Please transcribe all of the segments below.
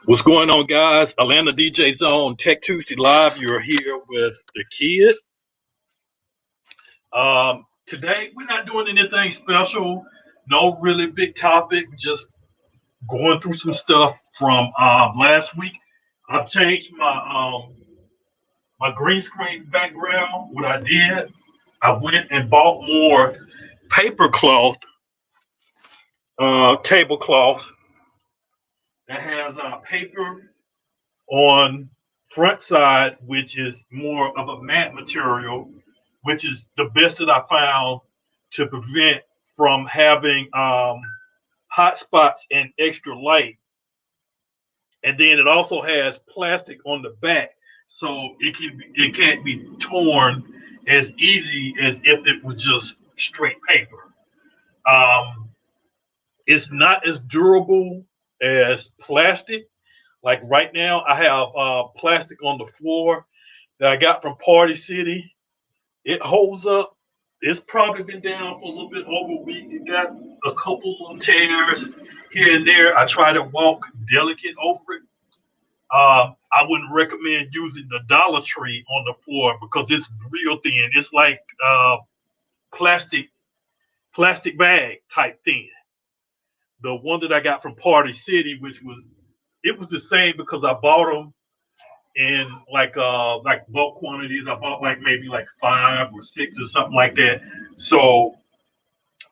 What's going on, guys? Atlanta DJ Zone Tech Tuesday Live. You're here with the kid. Today, we're not doing anything special. No really big topic. Just going through some stuff from last week. I've changed my green screen background. What I did, I went and bought more paper cloth, tablecloth that has paper on front side, which is more of a matte material, which is the best that I found to prevent from having hot spots and extra light. And then it also has plastic on the back, so it can't be torn as easy as if it was just straight paper. Um, it's not as durable as plastic. Like right now, I have plastic on the floor that I got from Party City. It holds up. It's probably been down for a little bit over a week. It got a couple of tears here and there. I try to walk delicate over it. I wouldn't recommend using the Dollar Tree on the floor because it's real thin. It's like plastic plastic bag type thin. The one that I got from Party City, which was it was the same because I bought them in like bulk quantities. I bought like maybe like 5 or 6 or something like that. So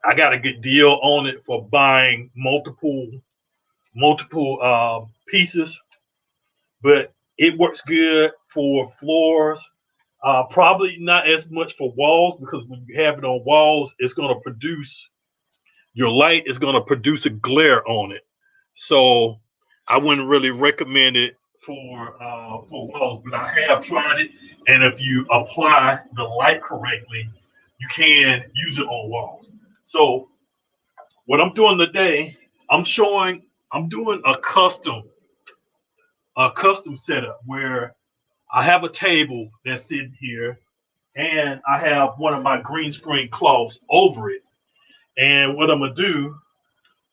I got a good deal on it for buying multiple pieces, but it works good for floors. Probably not as much for walls because when you have it on walls, it's going to produce your light is going to produce a glare on it. So I wouldn't really recommend it for walls, but I have tried it, and if you apply the light correctly, you can use it on walls. So what I'm doing today, I'm doing a custom setup where I have a table that's sitting here, and I have one of my green screen cloths over it. And what I'm gonna do,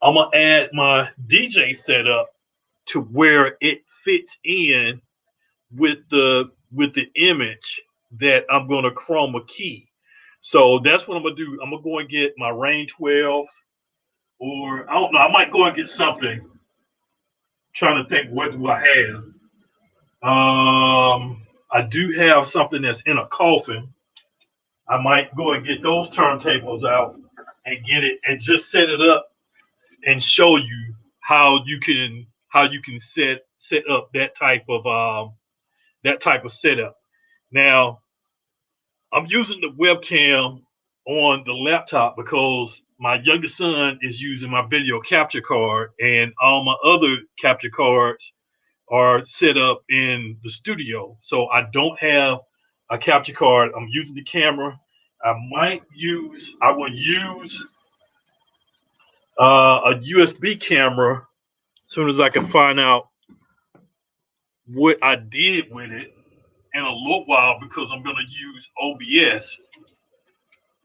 I'm gonna add my DJ setup to where it fits in with the image that I'm gonna chroma key. So that's what I'm gonna do. I'm gonna go and get my Rain 12, or I don't know, I might go and get something. Trying to think, what do I have? I do have something that's in a coffin. I might go and get those turntables out and get it and just set it up and show you how you can set up that type of setup. Now I'm using the webcam on the laptop because my youngest son is using my video capture card, and all my other capture cards are set up in the studio. So I don't have a capture card. I'm using the camera. I will use a USB camera as soon as I can find out what I did with it in a little while because I'm going to use OBS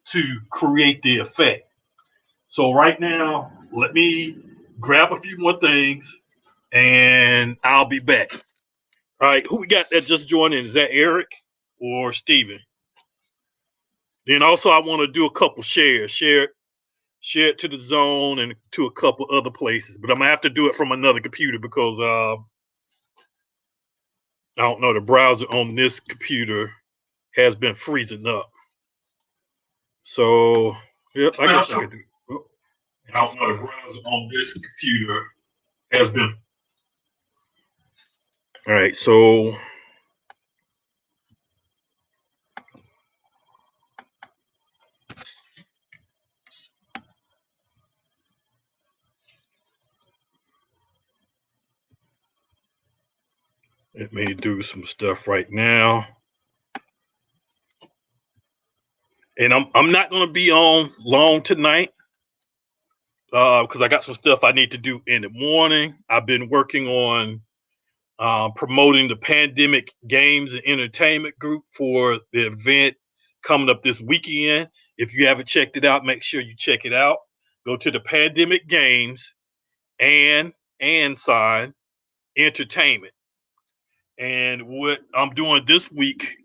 to create the effect. So right now, let me grab a few more things and I'll be back. All right, who we got that just joined in? Is that Eric or Steven? Then also I want to do a couple shares. Share it to the zone and to a couple other places. But I'm gonna have to do it from another computer because I don't know, the browser on this computer has been freezing up. So yeah, I guess I can do it. I don't know, the browser on this computer has been. All right, so let me do some stuff right now. And I'm not gonna be on long tonight because I got some stuff I need to do in the morning. I've been working on promoting the Pandemic Games and Entertainment Group for the event coming up this weekend. If you haven't checked it out, make sure you check it out. Go to the Pandemic Games and sign entertainment. And what I'm doing this week,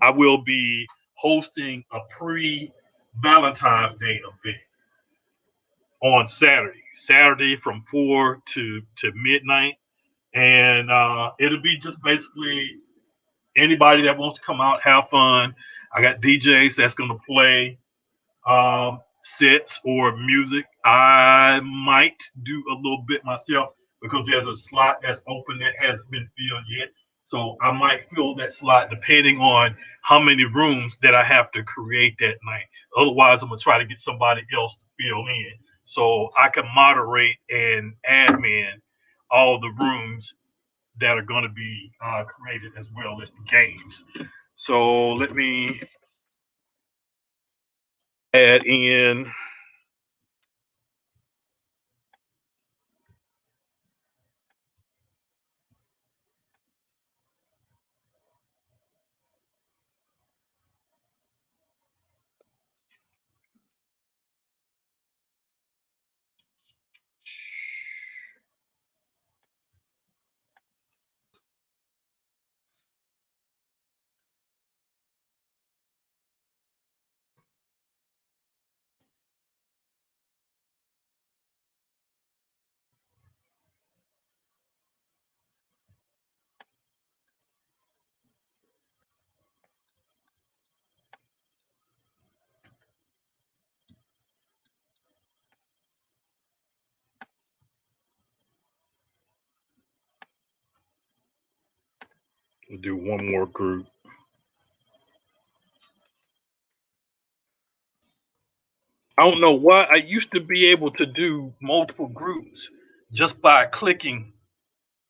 I will be hosting a pre-Valentine's Day event on Saturday from 4 to midnight, and it'll be just basically anybody that wants to come out, have fun. I got DJs that's going to play sets or music. I might do a little bit myself because there's a slot that's open that hasn't been filled yet. So I might fill that slot depending on how many rooms that I have to create that night. Otherwise, I'm gonna try to get somebody else to fill in so I can moderate and admin all the rooms that are going to be created as well as the games. So let me add in. We'll do one more group. I don't know why I used to be able to do multiple groups just by clicking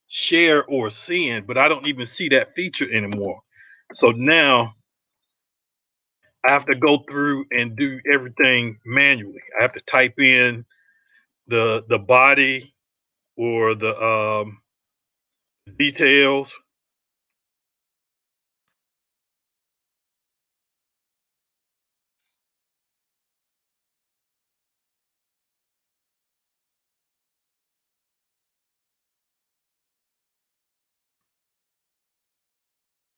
share or send, but I don't even see that feature anymore. So now I have to go through and do everything manually. I have to type in the body or the details.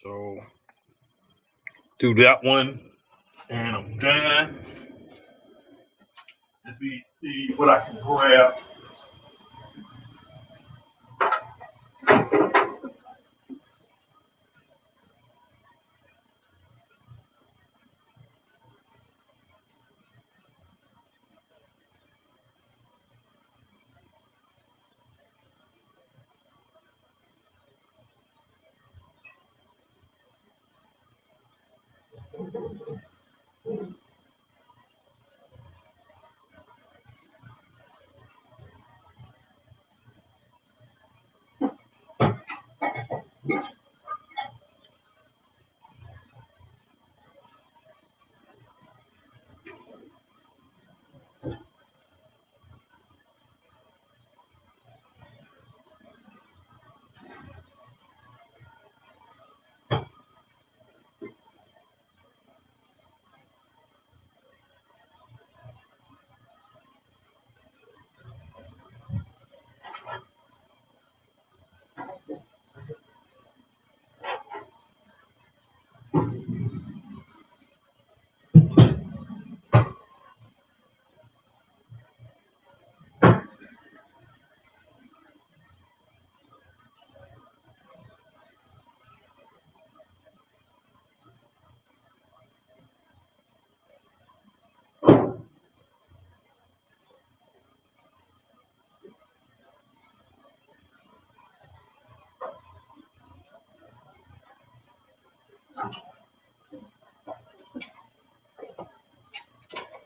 So do that one and I'm done. Let me see what I can grab.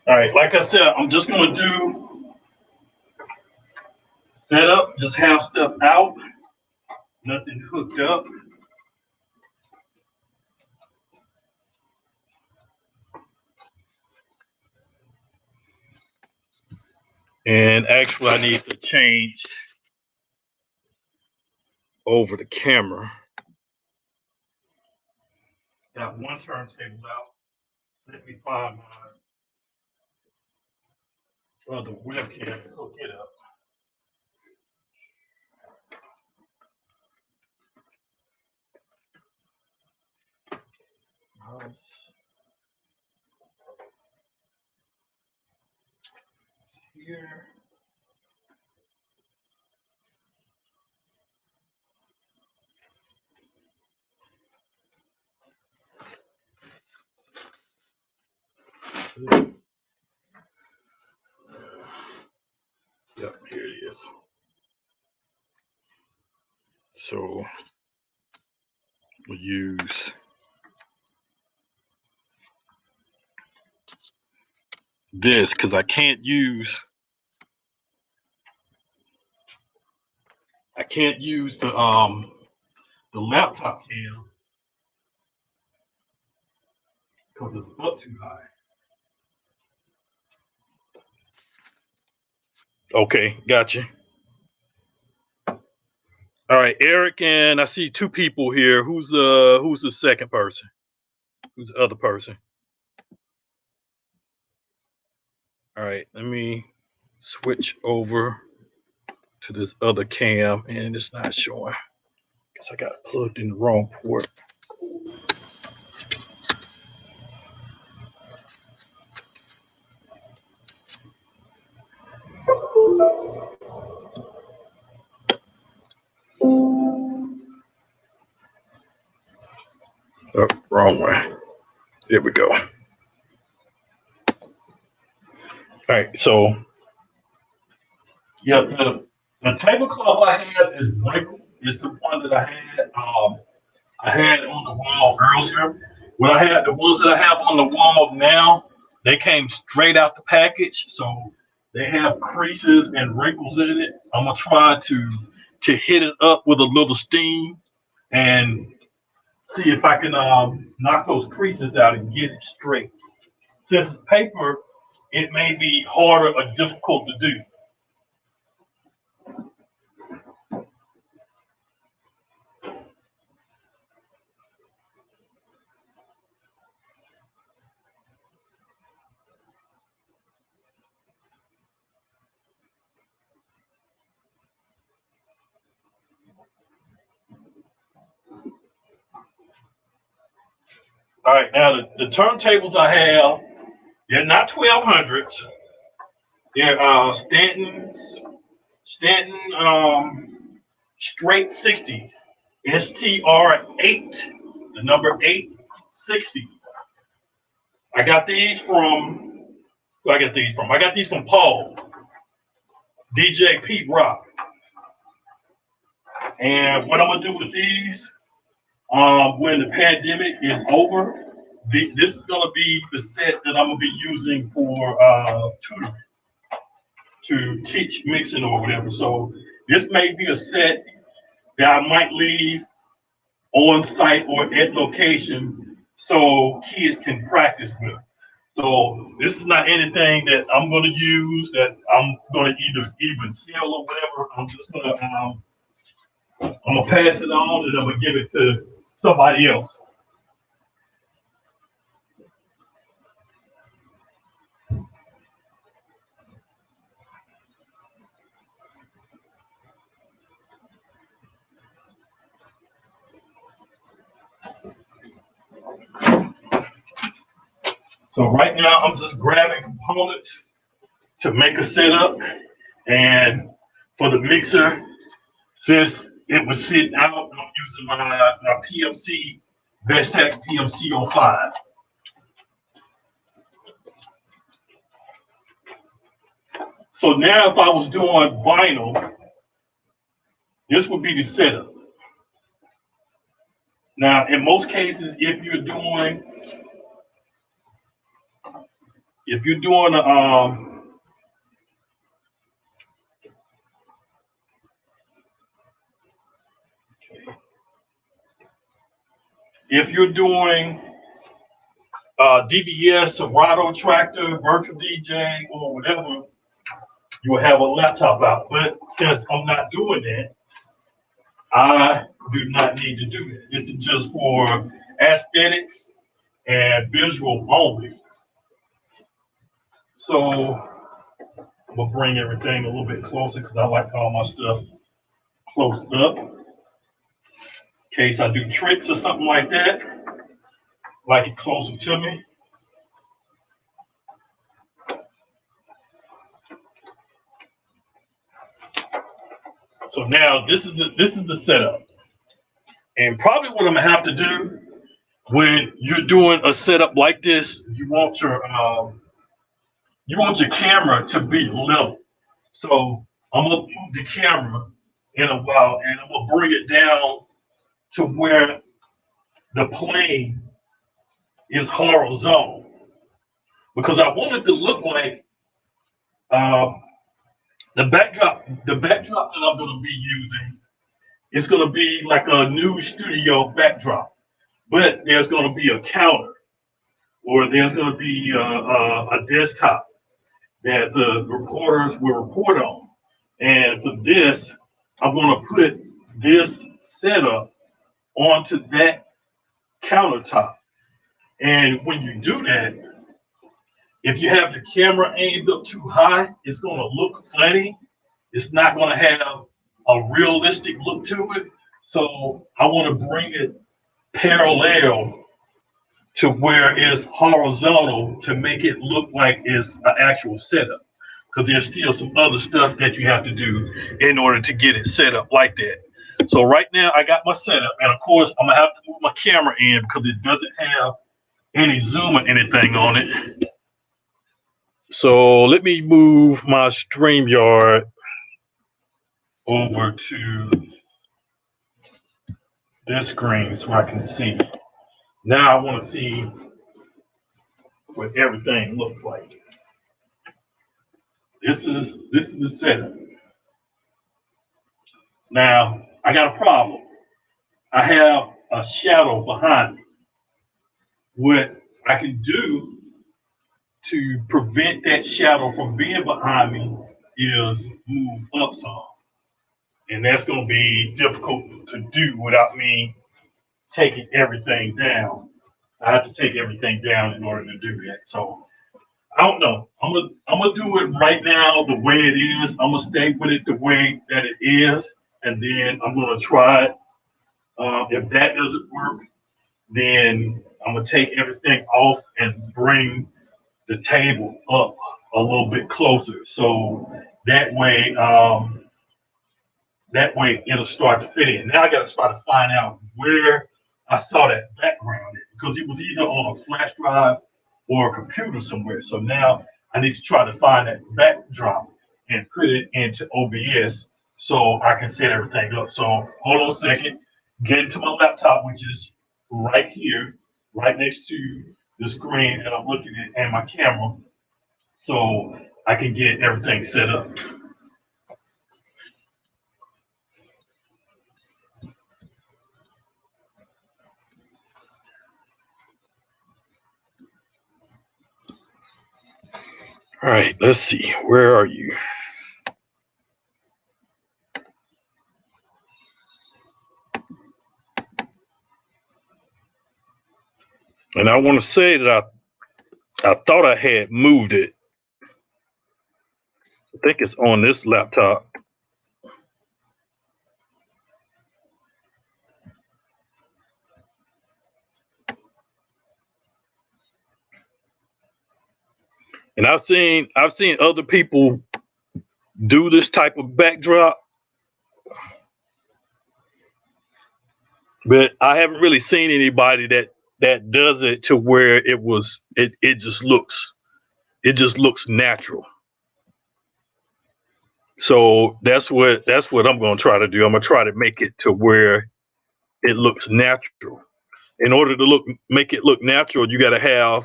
All right, like I said, I'm just gonna do setup, just have stuff out, nothing hooked up. And actually, I need to change over the camera. Got one turntable out. Let me find my other webcam and hook it up. here. Yep, here it is. So we'll use this because I can't use the laptop cam because it's up too high. Okay, gotcha. All right, Eric, and I see two people here. Who's the second person? Who's the other person? All right, let me switch over to this other cam, and it's not showing because I got it plugged in the wrong port. Oh, wrong way. There we go. All right, so yeah, the tablecloth I have is wrinkled. It's the one that I had on the wall earlier. When I had the ones that I have on the wall now, they came straight out the package, so they have creases and wrinkles in it. I'm gonna try to hit it up with a little steam and see if I can knock those creases out and get it straight. Since it's paper, it may be harder or difficult to do. All right, now the turntables I have, they're not 1200s. They're Stanton straight 60s. STR8, the number 860. I got these from I got these from Paul, DJ Pete Rock. And what I'm gonna do with these, when the pandemic is over, this is gonna be the set that I'm gonna be using for tutoring, to teach mixing or whatever. So this may be a set that I might leave on site or at location so kids can practice with. So this is not anything that I'm going to use that I'm going to either even sell or whatever. I'm just going to I'm gonna pass it on and I'm gonna give it to somebody else. So right now I'm just grabbing components to make a setup, and for the mixer, since it was sitting out, I'm using my PMC Vestax PMC 05. So now if I was doing vinyl, this would be the setup. Now, in most cases, if you're doing a if you're doing DBS, Serato tractor, virtual DJ, or whatever, you will have a laptop out. But since I'm not doing that, I do not need to do that. This is just for aesthetics and visual only. So I'm gonna bring everything a little bit closer because I like all my stuff close up. In case I do tricks or something like that, like it closer to me. So now this is the setup, and probably what I'm gonna have to do when you're doing a setup like this, you want your camera to be level. So I'm gonna move the camera in a while, and I'm gonna bring it down to where the plane is horizontal because I want it to look like um, the backdrop that I'm gonna be using is gonna be like a new studio backdrop, but there's gonna be a counter or there's gonna be a desktop that the reporters will report on. And for this, I'm gonna put this setup onto that countertop. And when you do that, if you have the camera aimed up too high, it's going to look funny. It's not going to have a realistic look to it. So I want to bring it parallel to where it's horizontal to make it look like it's an actual setup. Because there's still some other stuff that you have to do in order to get it set up like that. So right now I got my setup, and of course I'm gonna have to move my camera in because it doesn't have any zoom or anything on it. So let me move my StreamYard over to this screen so I can see. Now I want to see what everything looks like. This is the setup. Now I got a problem. I have a shadow behind me. What I can do to prevent that shadow from being behind me is move up some. And that's going to be difficult to do without me taking everything down. I have to take everything down in order to do that. So I don't know. I'm gonna do it right now the way it is. I'm gonna stay with it the way that it is, and then I'm gonna try it. If that doesn't work, then I'm gonna take everything off and bring the table up a little bit closer. So that way, it'll start to fit in. Now I got to start to find out where I saw that background because it was either on a flash drive or a computer somewhere. So now I need to try to find that backdrop and put it into OBS so I can set everything up. So hold on a second, get into my laptop, which is right here, right next to the screen that I'm looking at and my camera, so I can get everything set up. All right, let's see. Where are you? And I want to say that I thought I had moved it. I think it's on this laptop. And I've seen other people do this type of backdrop, but I haven't really seen anybody that does it to where it just looks natural. So that's what I'm going to try to do. I'm going to try to make it to where it looks natural. In order to make it look natural, you got to have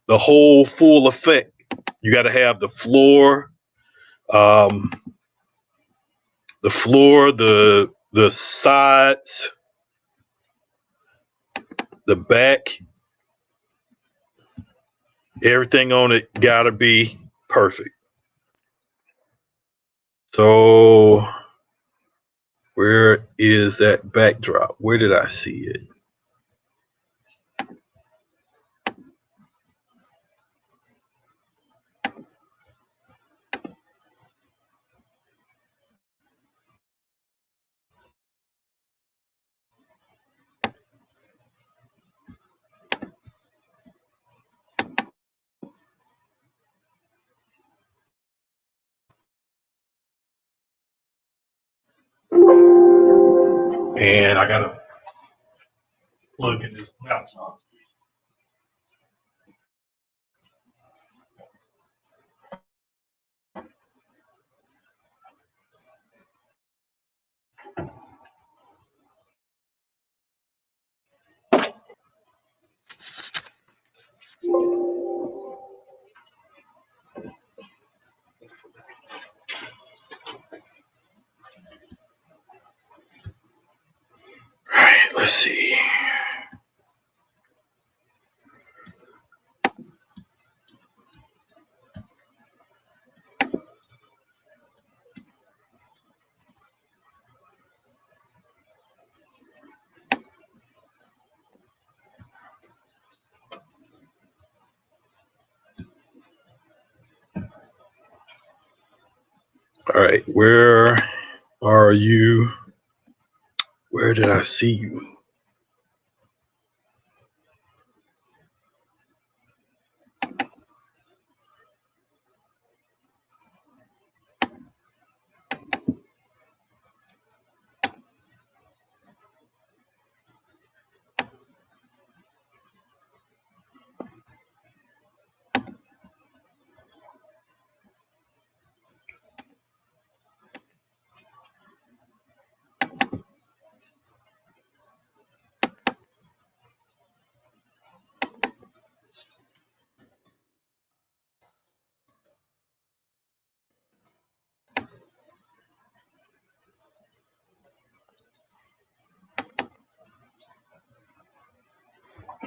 the whole full effect. You got to have um, the sides, the back, everything on it got to be perfect. So where is that backdrop? Where did I see it? And I gotta plug in this laptop. All right, let's see. All right, where are you? Where did I see you?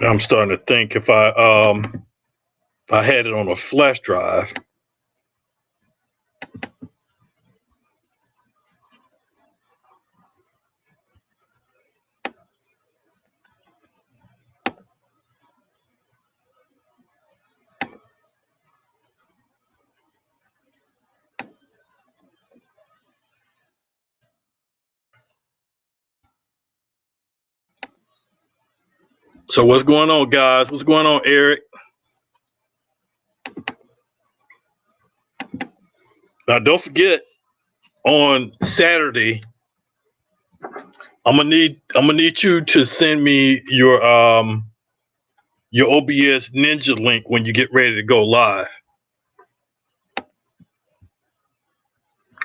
I'm starting to think if I had it on a flash drive. So what's going on, guys? What's going on, Eric? Now don't forget on Saturday, I'm gonna need you to send me your OBS Ninja link when you get ready to go live.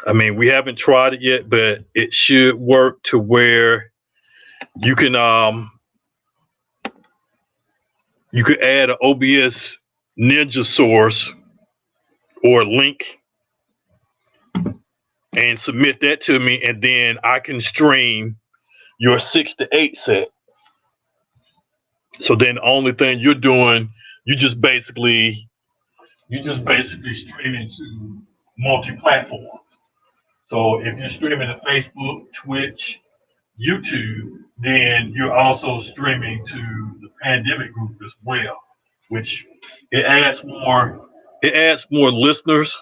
I mean, we haven't tried it yet, but it should work to where you can you could add an OBS Ninja source or link and submit that to me, and then I can stream your 6 to 8 set. So then the only thing you're doing, you just basically streaming to multi-platform. So if you're streaming to Facebook, Twitch, YouTube, then you're also streaming to the pandemic group as well, which it adds more listeners,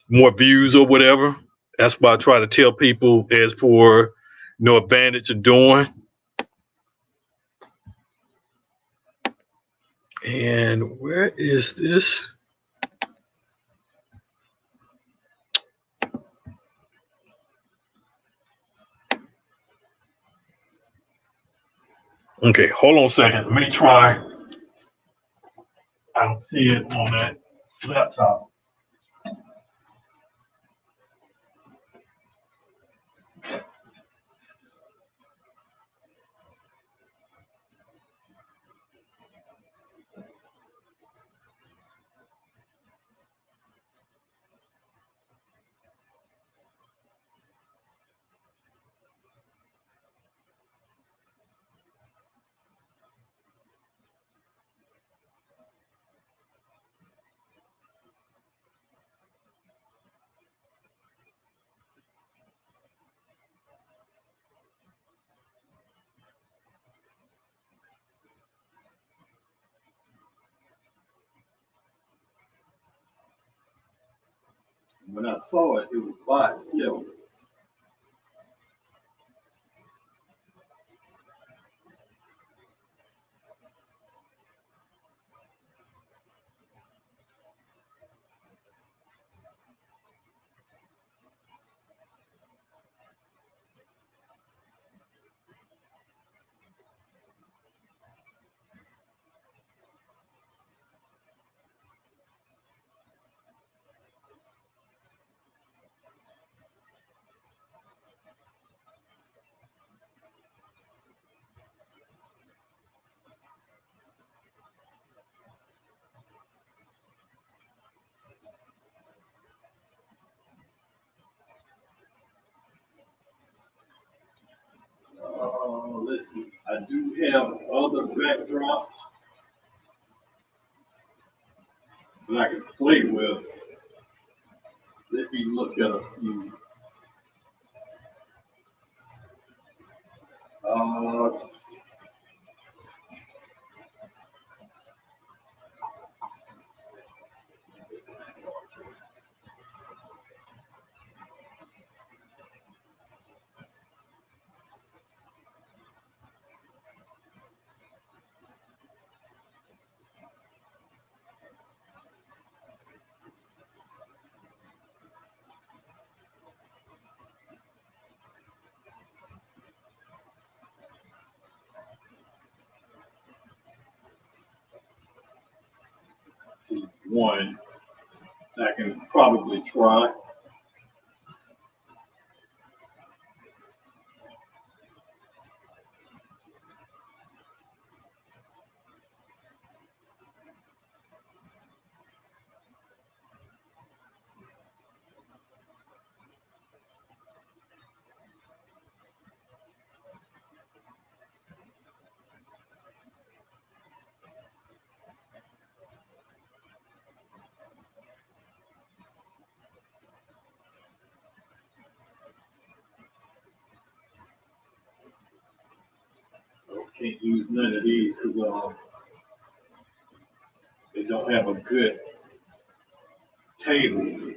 more views or whatever. That's why I try to tell people as for no advantage of doing. And where is this? Okay, hold on a second. Let me try. I don't see it on that laptop. When I saw it, it was by itself. let's see. I do have other backdrops that I can play with. Let me look at a few. Uh, see one I can probably try. Can't use none of these because they don't have a good table.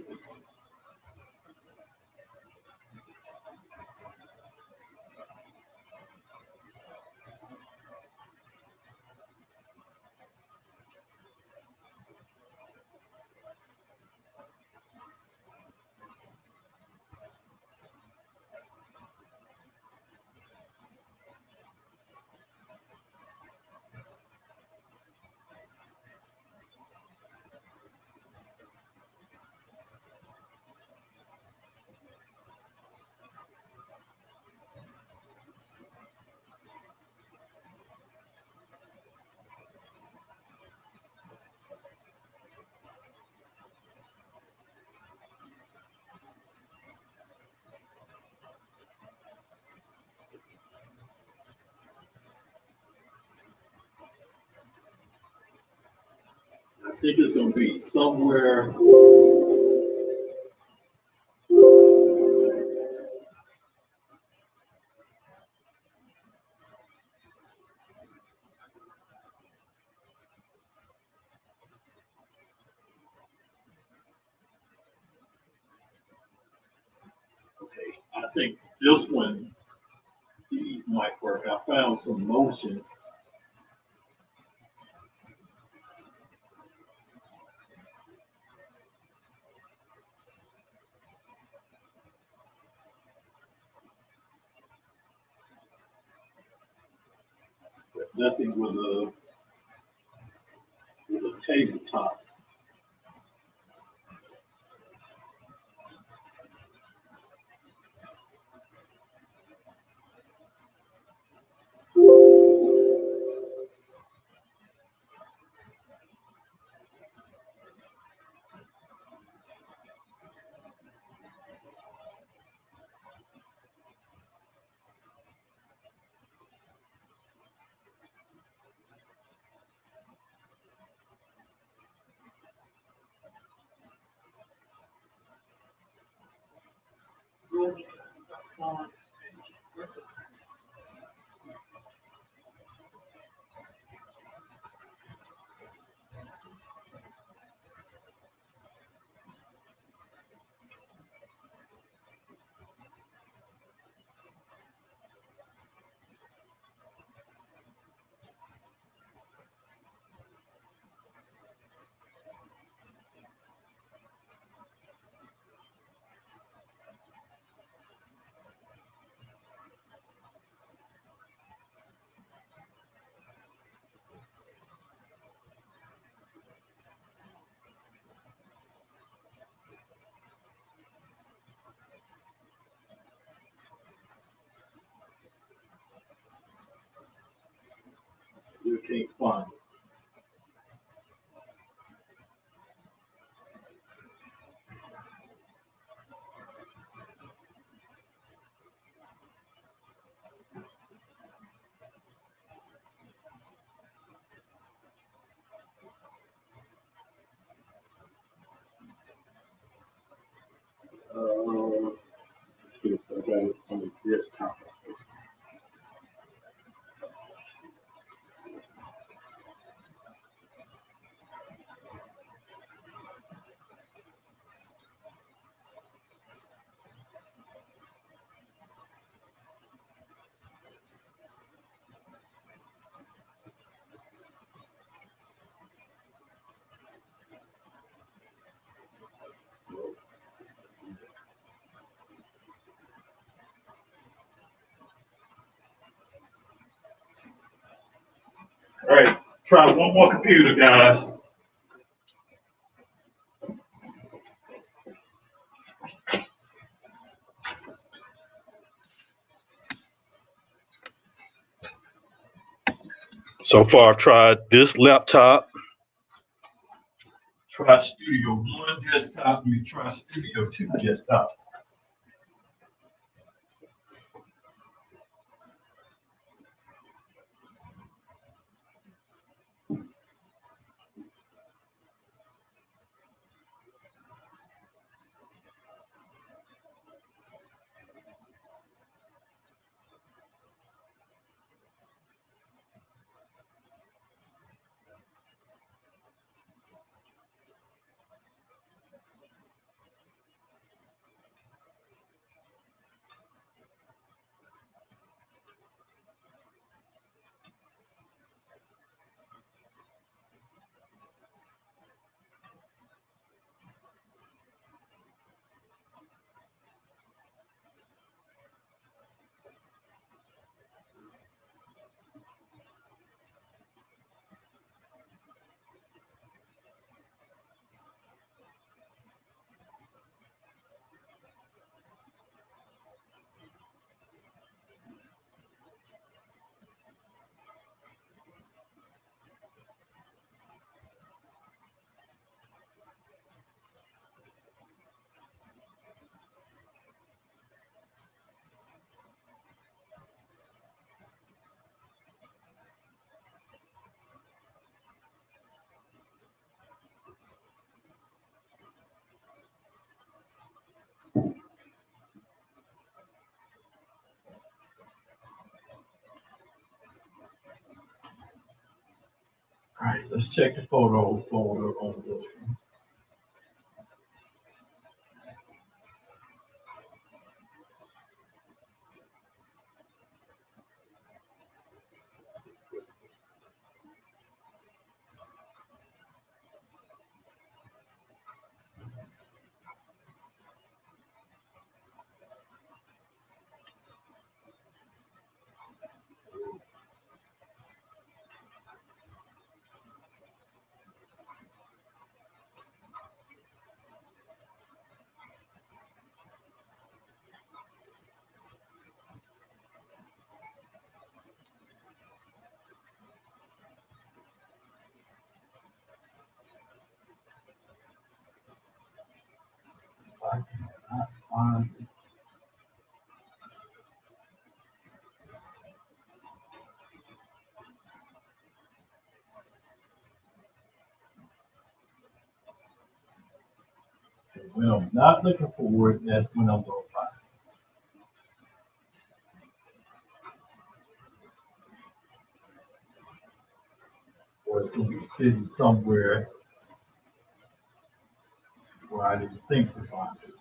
I think it's going to be somewhere. Okay, I think this one, these might work. I found some motion. But nothing with a tabletop. You can't find. on the desktop. All right, try one more computer, guys. So far, I've tried this laptop, tried Studio One desktop, and we tried Studio Two desktop. All right, let's check the photo folder on this one. I cannot find it. When I'm not looking for it, that's when I'm going to find it. Or it's going to be sitting somewhere where I didn't think to find it.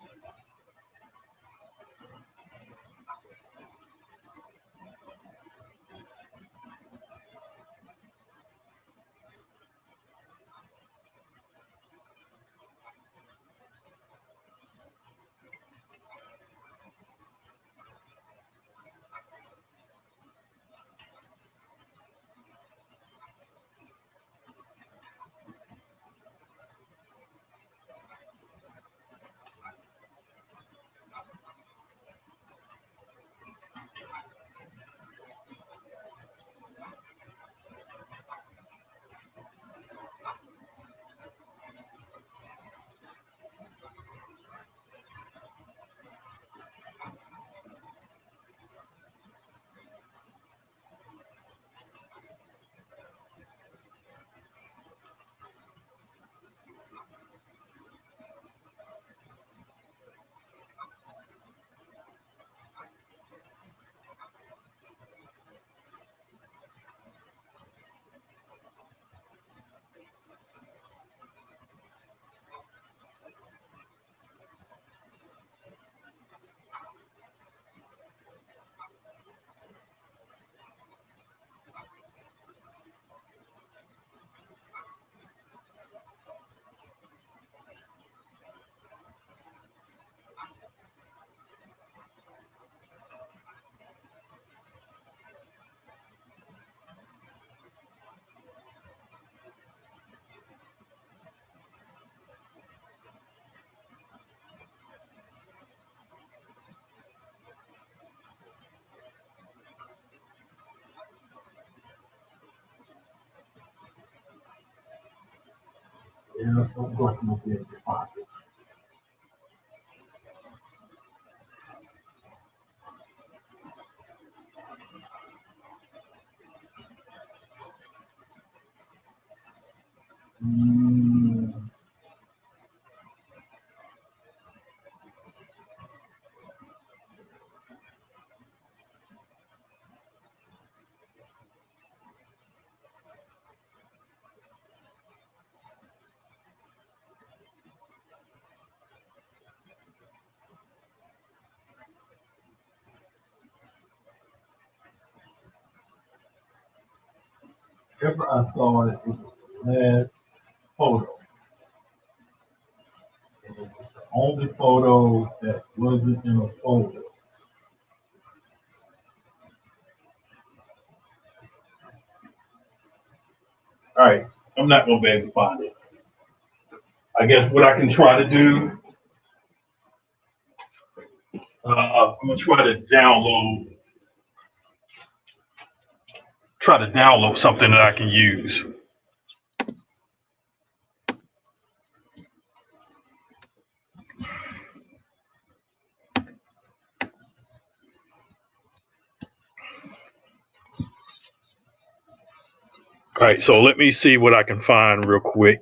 of course, you'll be able to find it. Whenever I saw it, it was the last photo. And it was the only photo that wasn't in a folder. All right, I'm not gonna be able to find it. I guess what I can try to do, I'm gonna try to download something that I can use. All right, so let me see what I can find real quick.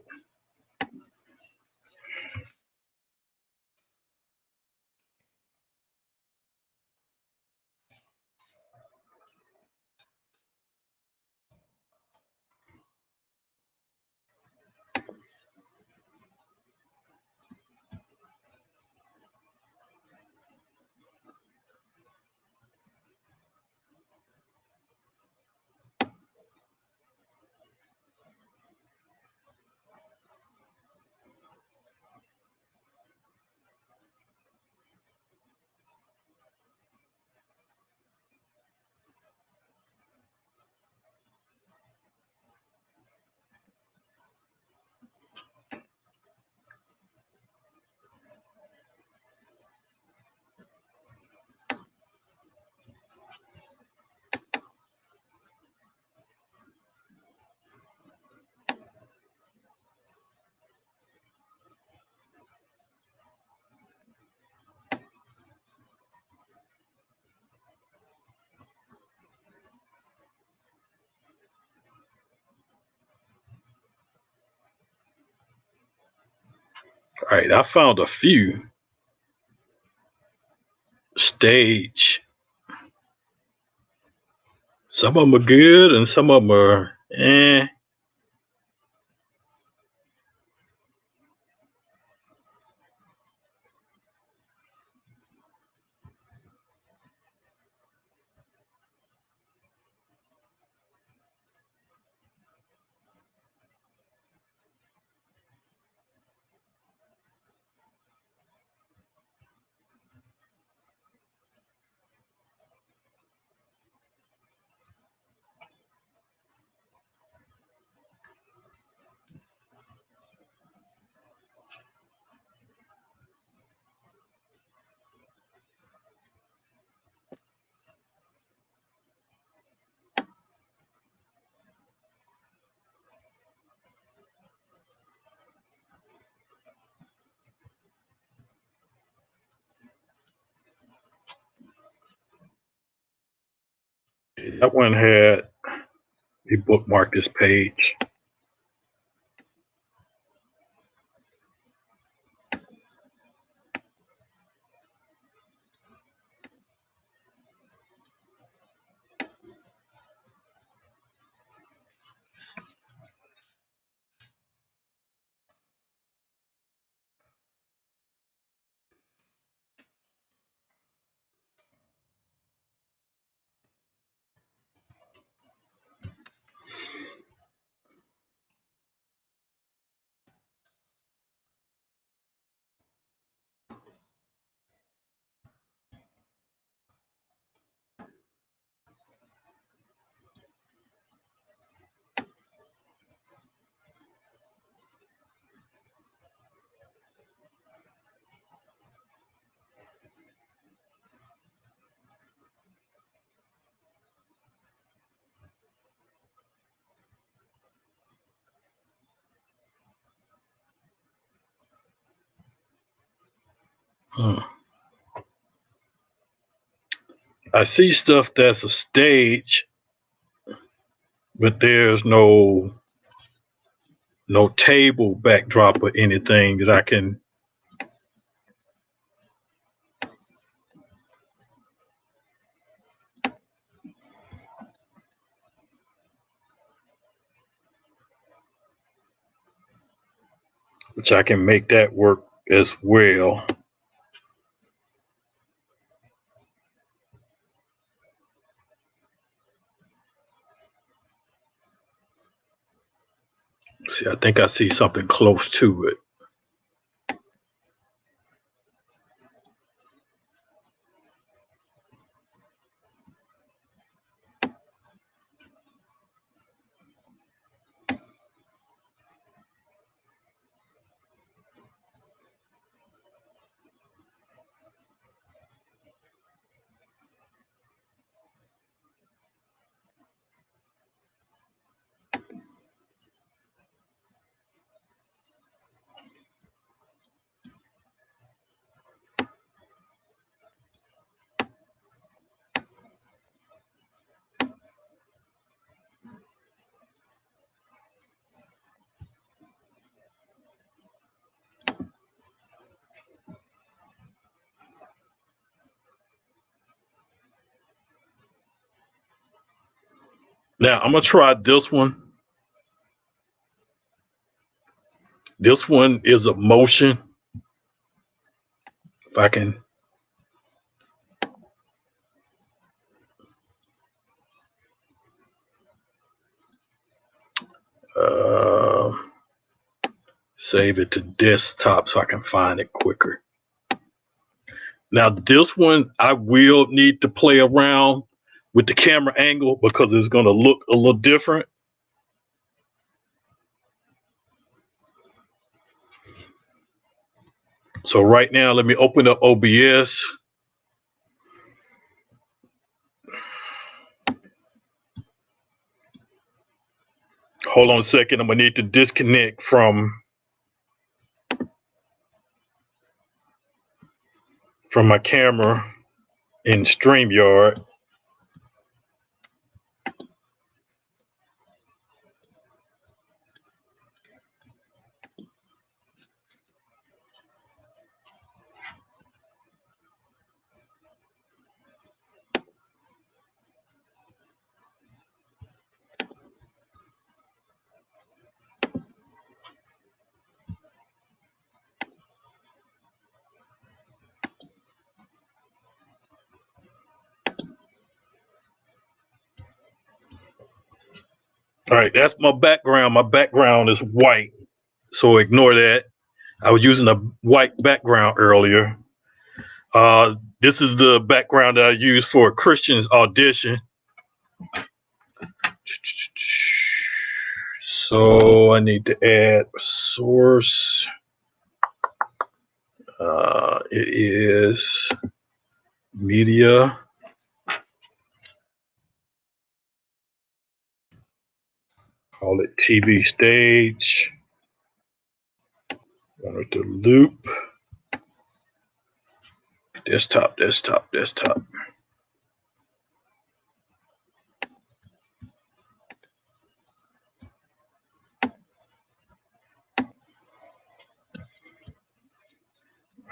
All right, I found a few stage. Some of them are good and some of them are eh. That one had a bookmark this page. I see stuff that's a stage, but there's no table backdrop or anything that I can. Which I can make that work as well. See, I think I see something close to it. Now I'm gonna try this one. This one is a motion. If I can. Save it to desktop so I can find it quicker. Now this one, I will need to play around with the camera angle because it's going to look a little different. So right now, let me open up OBS. Hold on a second. I'm going to need to disconnect from my camera in StreamYard. All right, that's my background. My background is white, so ignore that. I was using a white background earlier. This is the background that I use for a Christian's audition. So I need to add a source. It is media. Call it TV stage. Want to loop. Desktop.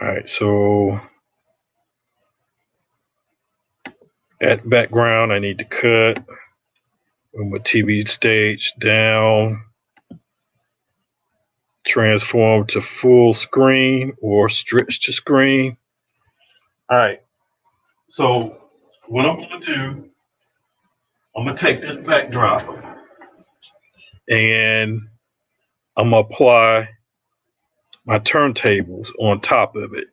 All right, so at background, I need to cut. Move my TV stage down. Transform to full screen or stretch to screen. All right, so what I'm going to do, I'm going to take this backdrop and I'm going to apply my turntables on top of it.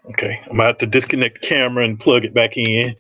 Okay, I'm gonna have to disconnect the camera and plug it back in.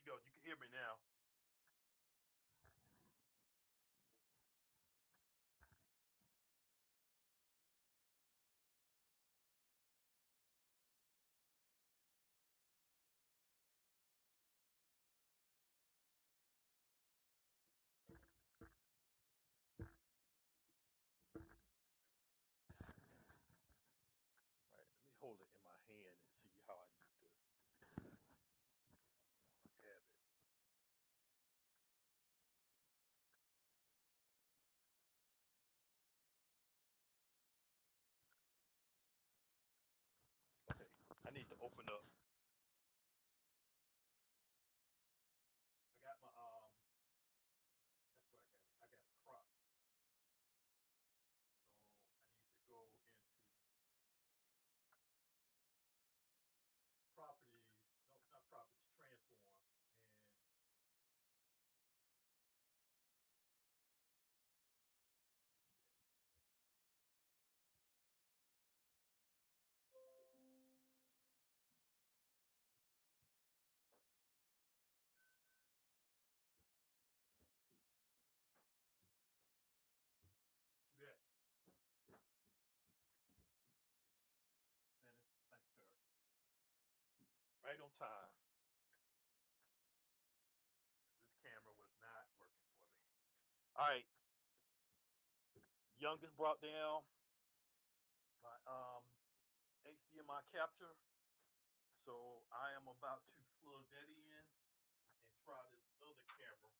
you go. You can hear me now. Right. Let me hold it in my hand and see how I need to have it. Okay. I need to open up. I got my that's what I got. I got crop. So I need to go into properties. No, not properties. Transform and reset. Yeah. Thanks, sir. Right on time. This camera was not working for me. All right. Youngest brought down my HDMI capture. So I am about to plug that in and try this other camera.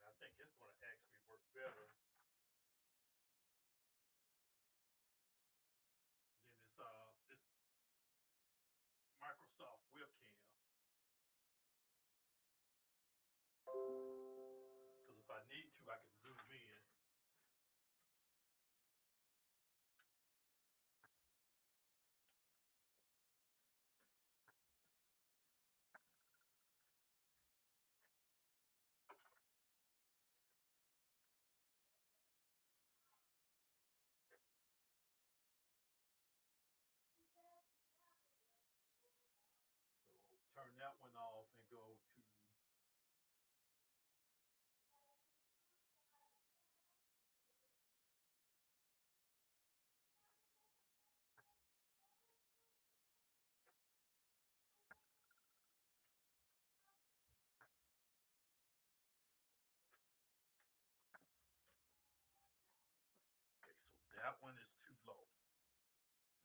And I think it's going to actually work better than this Microsoft webcam. Because if I need to, I can zoom in. So turn that one off and go to okay, so that one is too low.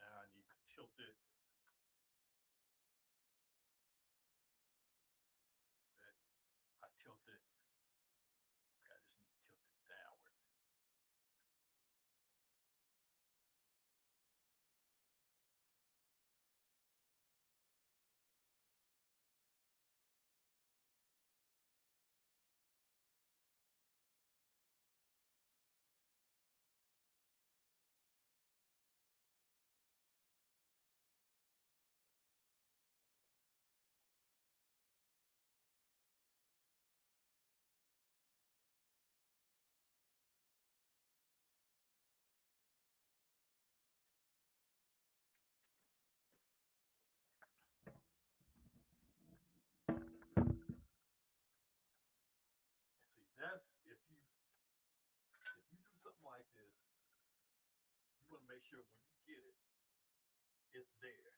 Now I need to tilt it. I tilt it. Okay, I just need to tilt it downward. And see, that's if you do something like this, you want to make sure when you get it, it's there.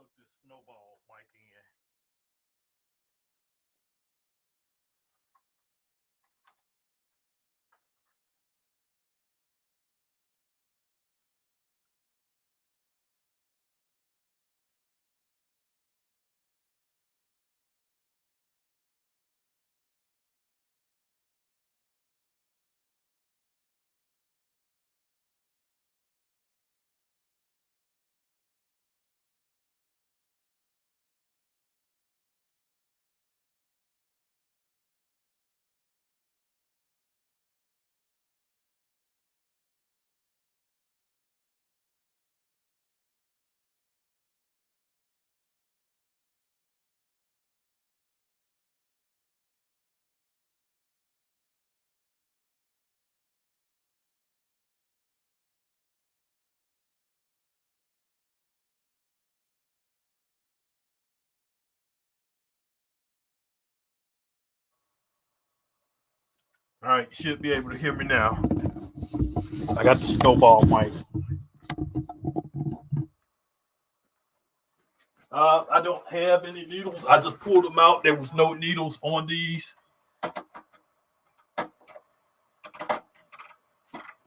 plug this snowball mic in. All right, you should be able to hear me now. I got the snowball mic. I don't have any needles. I just pulled them out. There was no needles on these.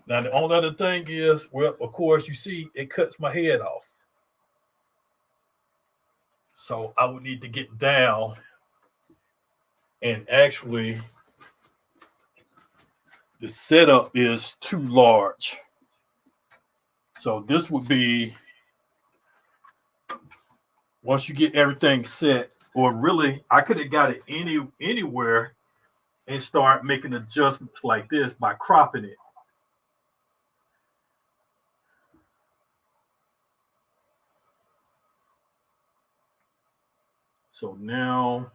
Now, the only other thing is, well, of course, you see, it cuts my head off. So I would need to get down and actually, the setup is too large. So this would be, once you get everything set, or really, I could have got it anywhere and start making adjustments like this by cropping it. So now,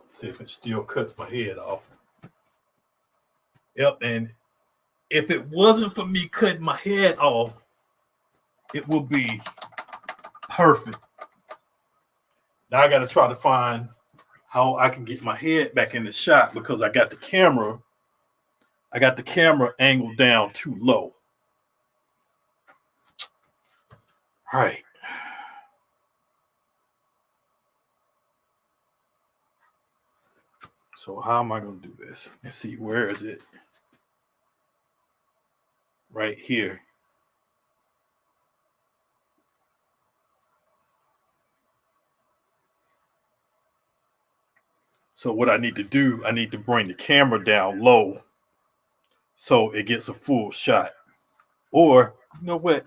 see if it still cuts my head off. Yep, and if it wasn't for me cutting my head off, it would be perfect. Now I got to try to find how I can get my head back in the shot because I got the camera angled down too low. All right. So how am I going to do this? Let's see, where is it? Right here. So what I need to do, I need to bring the camera down low so it gets a full shot. Or, you know what?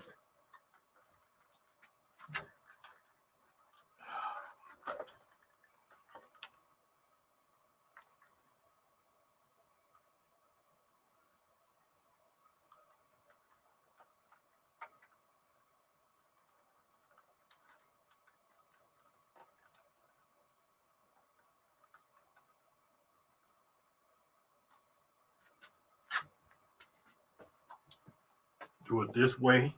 Do it this way.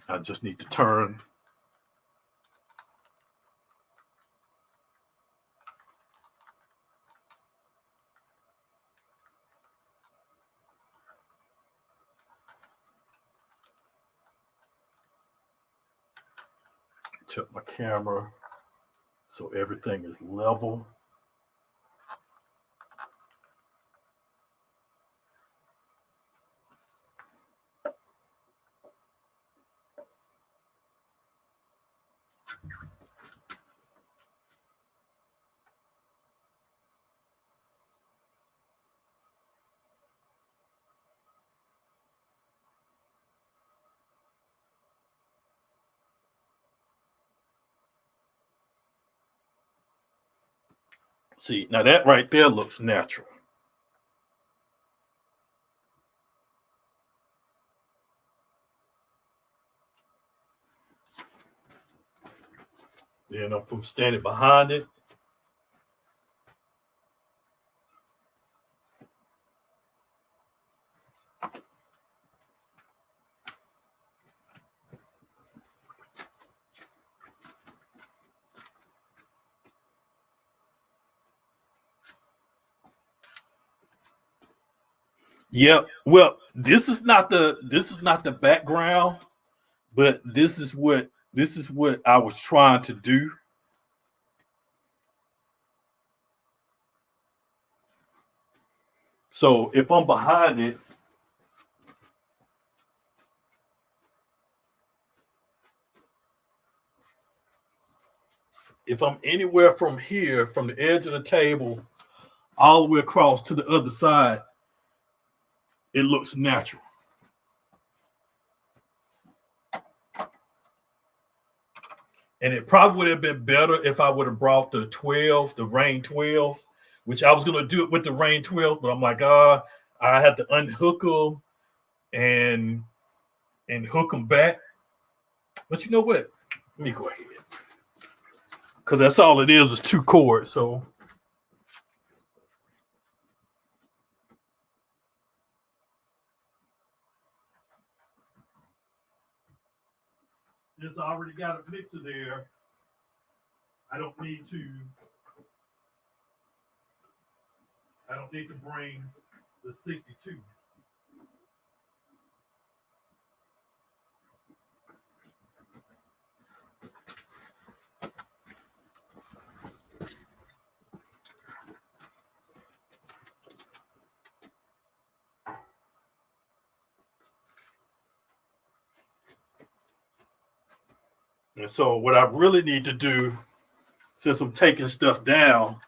I just need to turn. Check my camera so everything is level. See, now that right there looks natural. Then I'm from standing behind it. Yeah, well, this is not the background, but this is what I was trying to do. So if I'm behind it, if I'm anywhere from here, from the edge of the table, all the way across to the other side, it looks natural. And it probably would have been better if I would have brought the 12, the Rain 12s, which I was going to do it with the Rain 12, but I'm like, I had to unhook them and hook them back. But you know what? Let me go ahead. Because that's all it is two cords. So since I already got a mixer there, I don't need to bring the 62. And so what I really need to do, since I'm taking stuff down,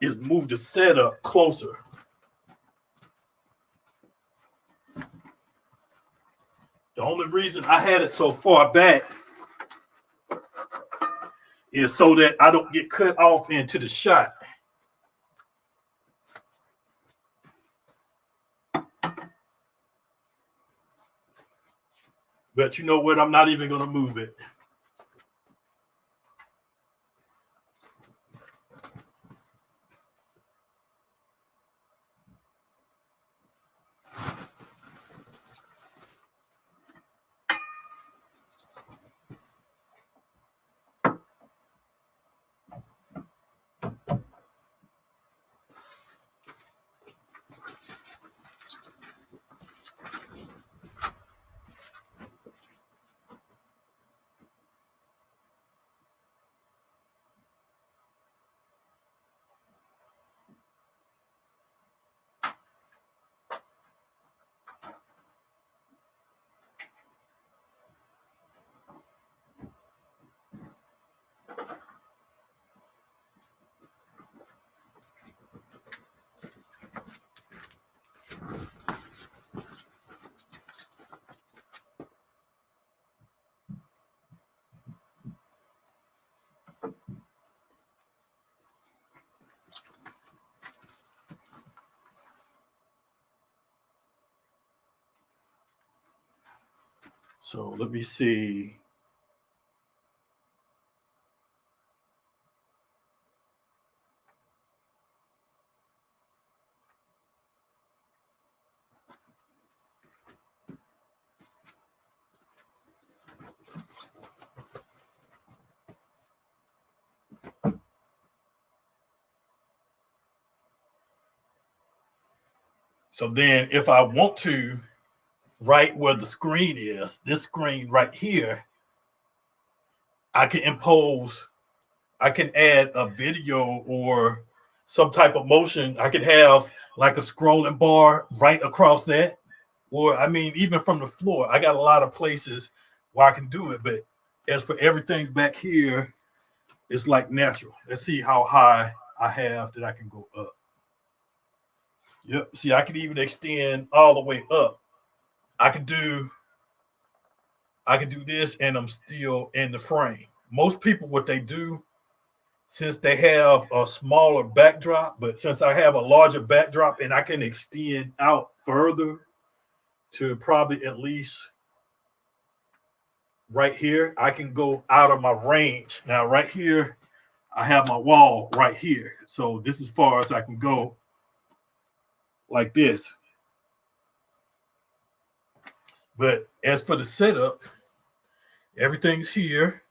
is move the setup closer. The only reason I had it so far back is so that I don't get cut off into the shot. But you know what? I'm not even going to move it. So let me see. So then if I want to, right where the screen is, this screen right here, I can add a video or some type of motion. I could have like a scrolling bar right across that. Or, I mean, even from the floor, I got a lot of places where I can do it. But as for everything back here, it's like natural. Let's see how high I have that I can go up. Yep. See, I can even extend all the way up. I could do this and I'm still in the frame. Most people, what they do since they have a smaller backdrop, but since I have a larger backdrop and I can extend out further to probably at least right here, I can go out of my range. Now, right here, I have my wall right here. So this is as far as I can go like this. But as for the setup, everything's here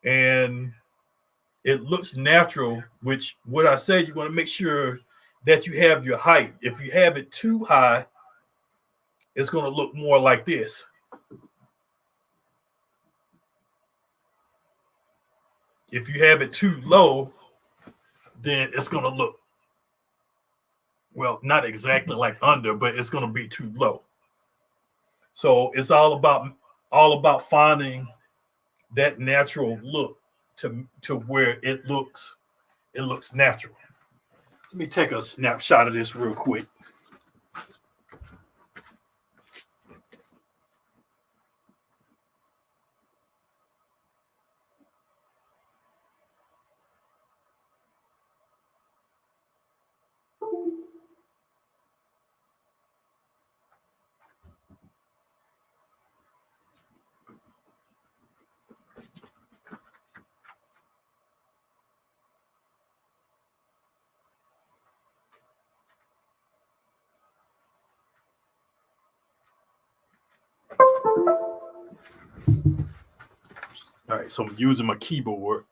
and it looks natural, which what I said, you want to make sure that you have your height. If you have it too high, it's going to look more like this. If you have it too low, then it's going to look, well, not exactly like under, but it's going to be too low. So it's all about finding that natural look to where it looks natural. Let me take a snapshot of this real quick. All right, so I'm using my keyboard.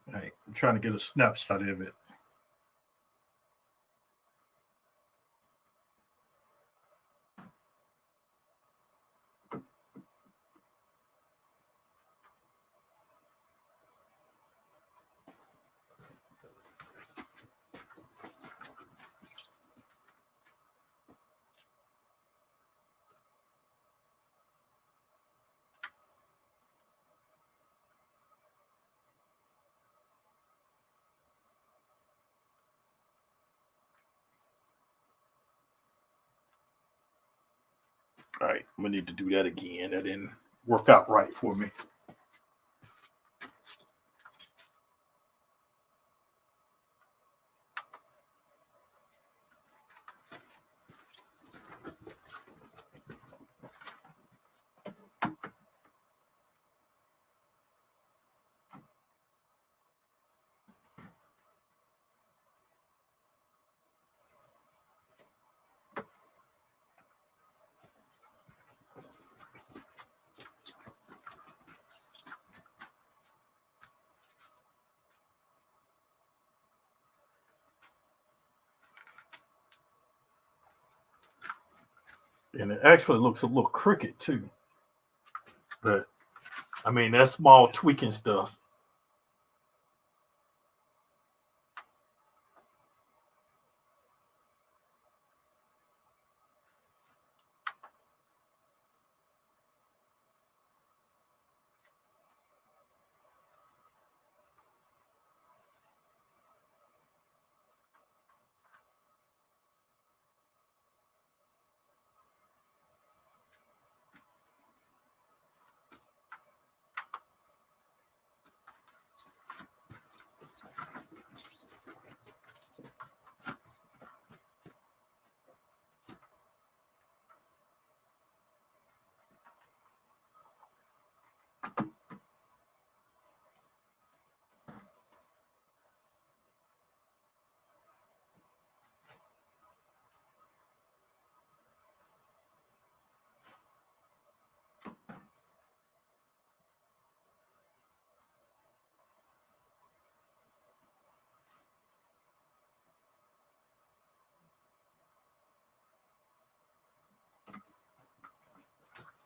All right, I'm trying to get a snapshot of it. All right, I'm gonna need to do that again. That didn't work out right for me. And it actually looks a little crooked too. But I mean, that's small tweaking stuff.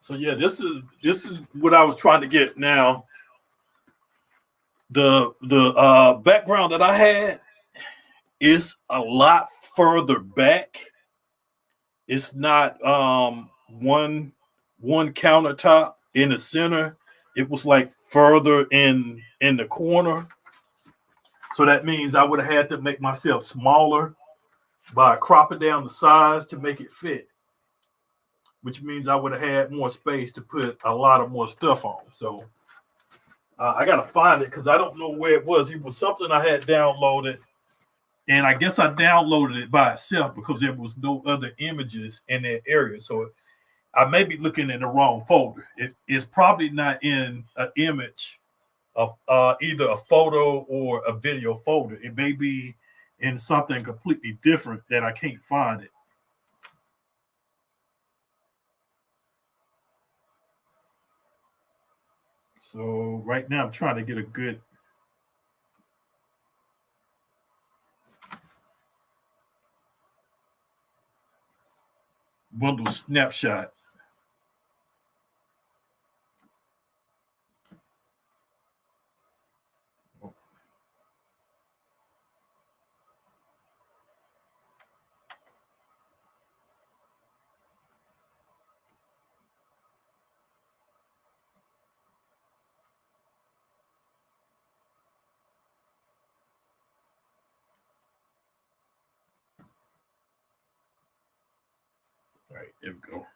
So yeah, this is what I was trying to get. Now, the background that I had is a lot further back. It's not one countertop in the center. It was like further in the corner. So that means I would have had to make myself smaller by cropping down the size to make it fit, which means I would have had more space to put a lot of more stuff on. So I got to find it because I don't know where it was. It was something I had downloaded, and I guess I downloaded it by itself because there was no other images in that area. So I may be looking in the wrong folder. It's probably not in an image of either a photo or a video folder. It may be in something completely different that I can't find it. So right now I'm trying to get a good bundle snapshot. All right, there we go.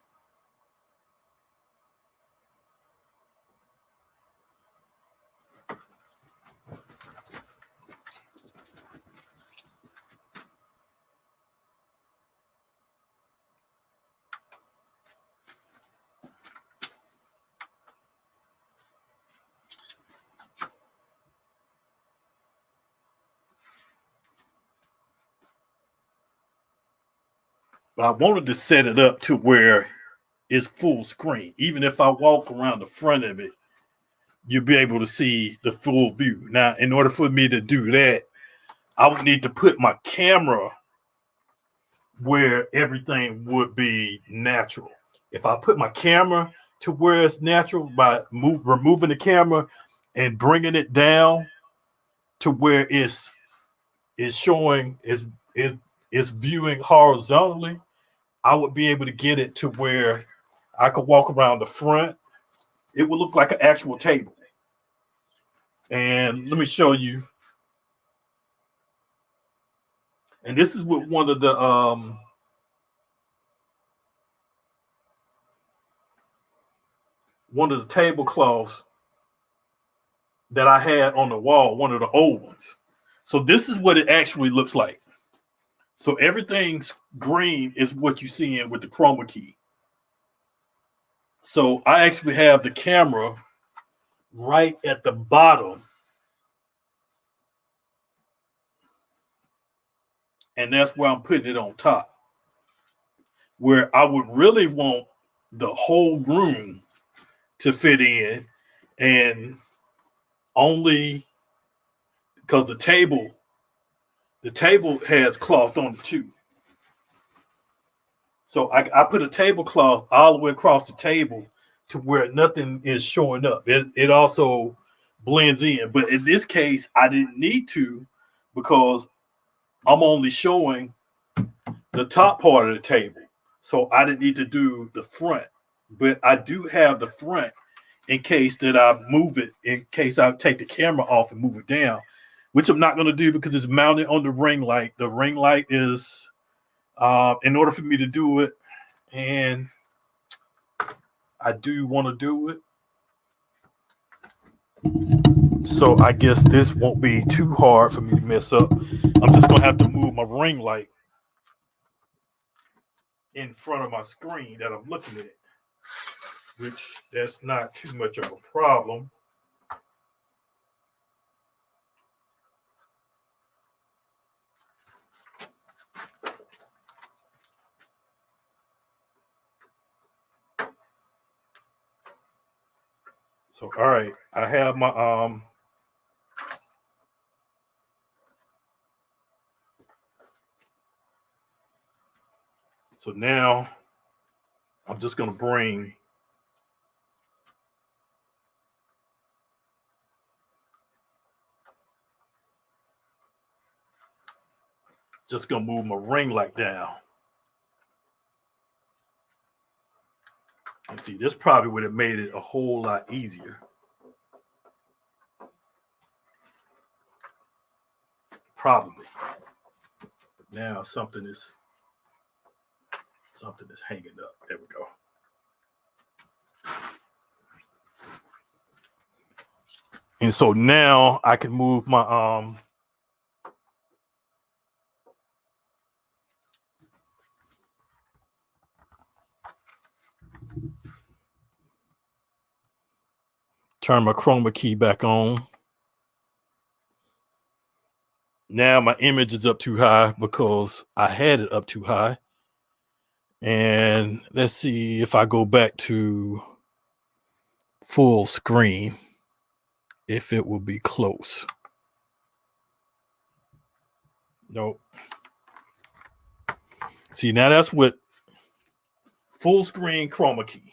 But I wanted to set it up to where it's full screen. Even if I walk around the front of it, you'll be able to see the full view. Now, in order for me to do that, I would need to put my camera where everything would be natural. If I put my camera to where it's natural by removing the camera and bringing it down to where it's showing it's viewing horizontally, I would be able to get it to where I could walk around the front. It would look like an actual table. And let me show you. And this is what one of the tablecloths that I had on the wall, one of the old ones. So this is what it actually looks like. So everything's green is what you see in with the chroma key. So I actually have the camera right at the bottom. And that's where I'm putting it on top. Where I would really want the whole room to fit in, and only because the table has cloth on it too. So I put a tablecloth all the way across the table to where nothing is showing up. It also blends in. But in this case, I didn't need to because I'm only showing the top part of the table. So I didn't need to do the front. But I do have the front in case that I move it, in case I take the camera off and move it down, which I'm not going to do because it's mounted on the ring light. The ring light is in order for me to do it, and I do want to do it. So I guess this won't be too hard for me to mess up. I'm just going to have to move my ring light in front of my screen that I'm looking at, which that's not too much of a problem. So, all right, I have my so now I'm just going to bring Just gonna move my ring light down. And see, this probably would have made it a whole lot easier. Probably. But now something is hanging up. There we go. And so now I can move my turn my chroma key back on. Now my image is up too high because I had it up too high. And let's see if I go back to full screen, if it will be close. Nope. See, now that's with full screen chroma key.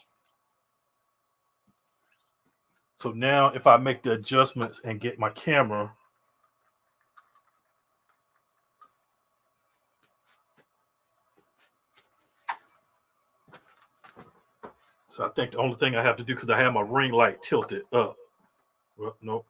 So now if I make the adjustments and get my camera, so I think the only thing I have to do, because I have my ring light tilted up. Well, nope.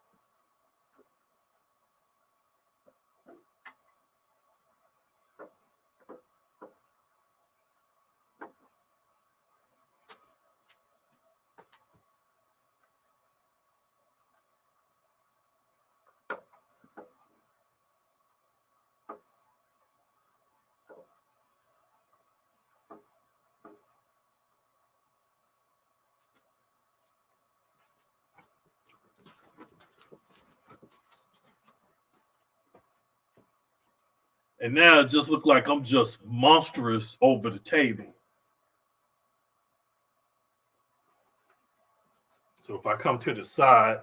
And now it just looks like I'm just monstrous over the table. So if I come to the side,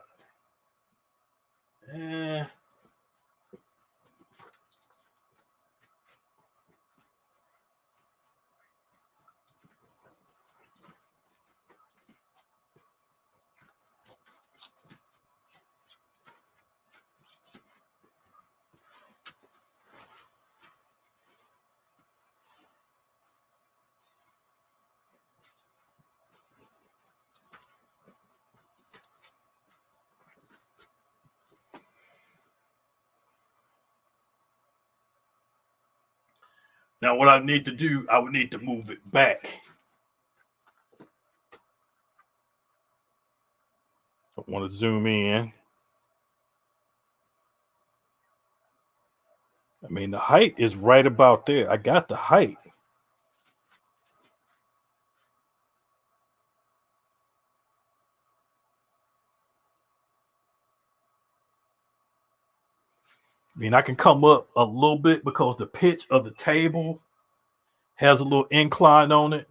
now what I need to do, I would need to move it back. I want to zoom in. I mean, the height is right about there. I got the height. I mean, I can come up a little bit because the pitch of the table has a little incline on it.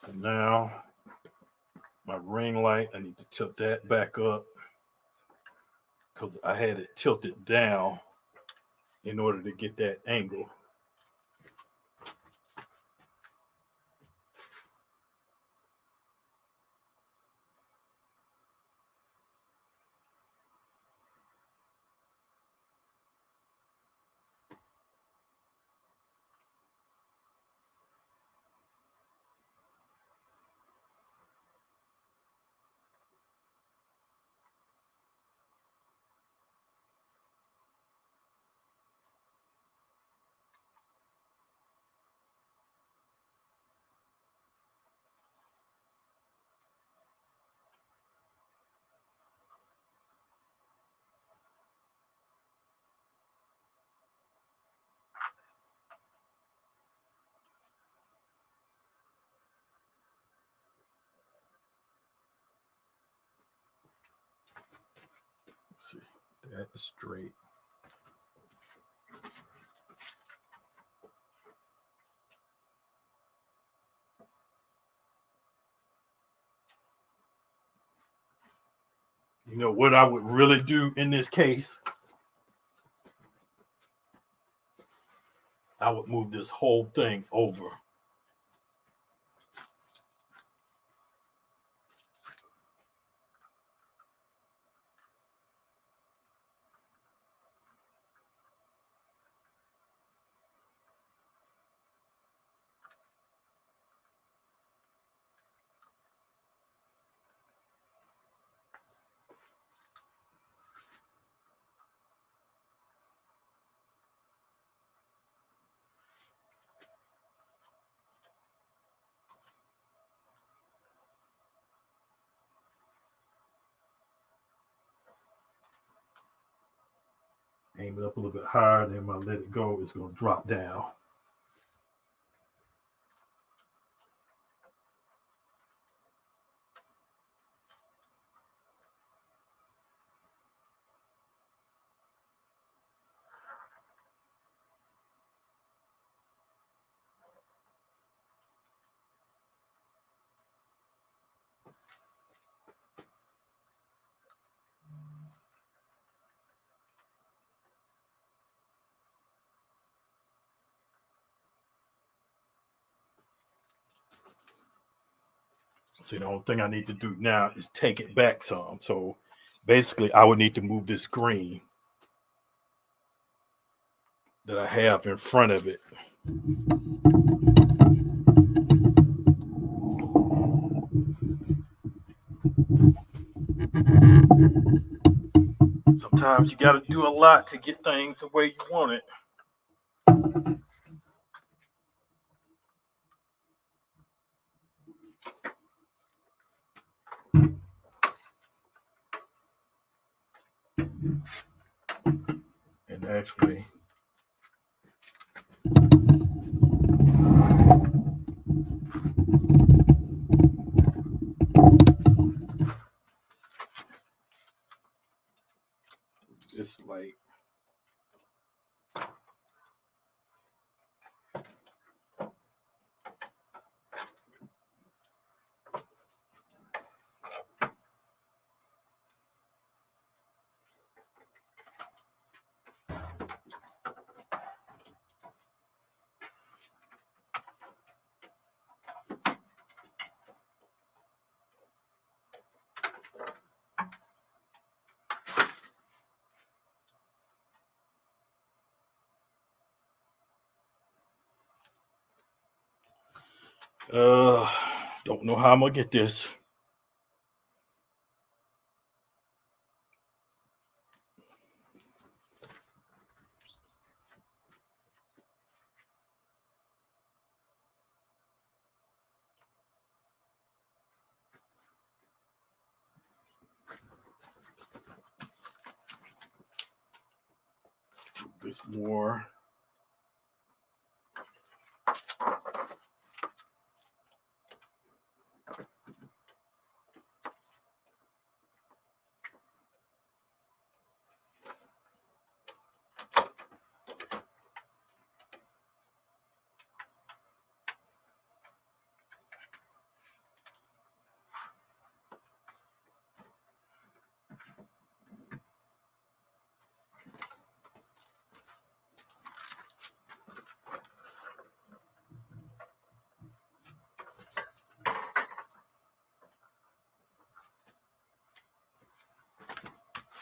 So now my ring light, I need to tilt that back up because I had it tilted down in order to get that angle. Let's see, that is straight. You know what I would really do in this case? I would move this whole thing over. Aim it up a little bit higher, then when I let it go, it's going to drop down. See, the only thing I need to do now is take it back some. So basically, I would need to move this green that I have in front of it. Sometimes you got to do a lot to get things the way you want it. And actually, it's like don't know how I'm gonna get this. This more.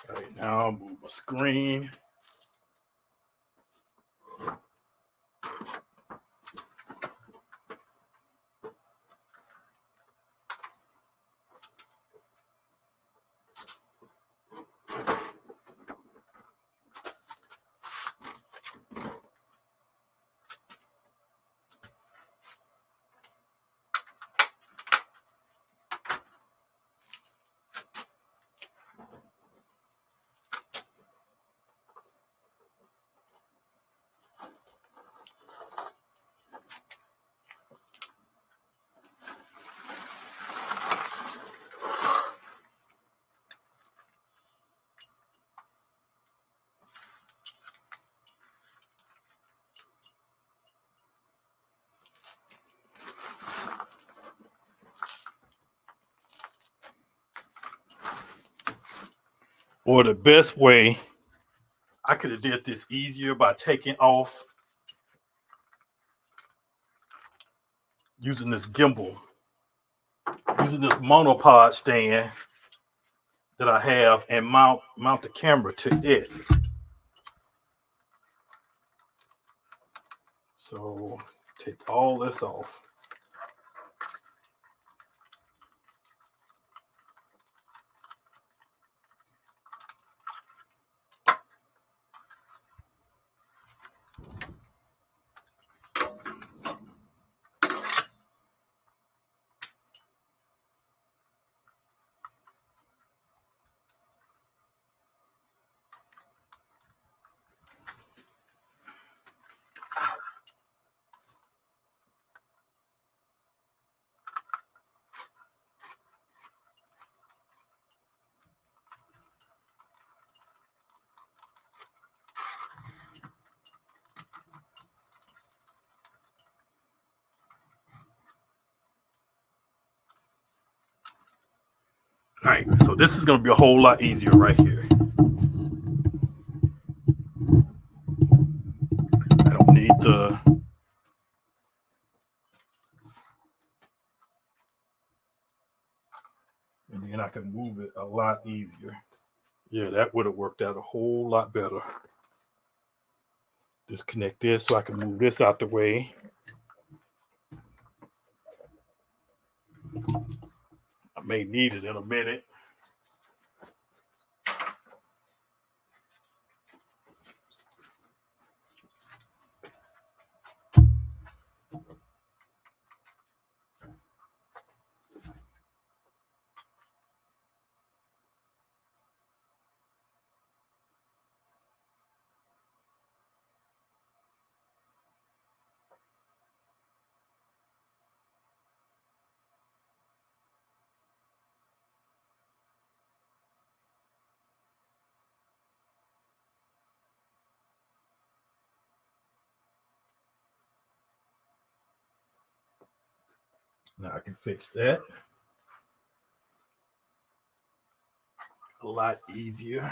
All right, now I'll move my screen. Or the best way, I could have did this easier by taking off using this gimbal, using this monopod stand that I have, and mount the camera to it. So take all this off. All right, so this is going to be a whole lot easier right here. I don't need the... And then I can move it a lot easier. Yeah, that would have worked out a whole lot better. Disconnect this so I can move this out the way. I may need it in a minute. Now I can fix that a lot easier.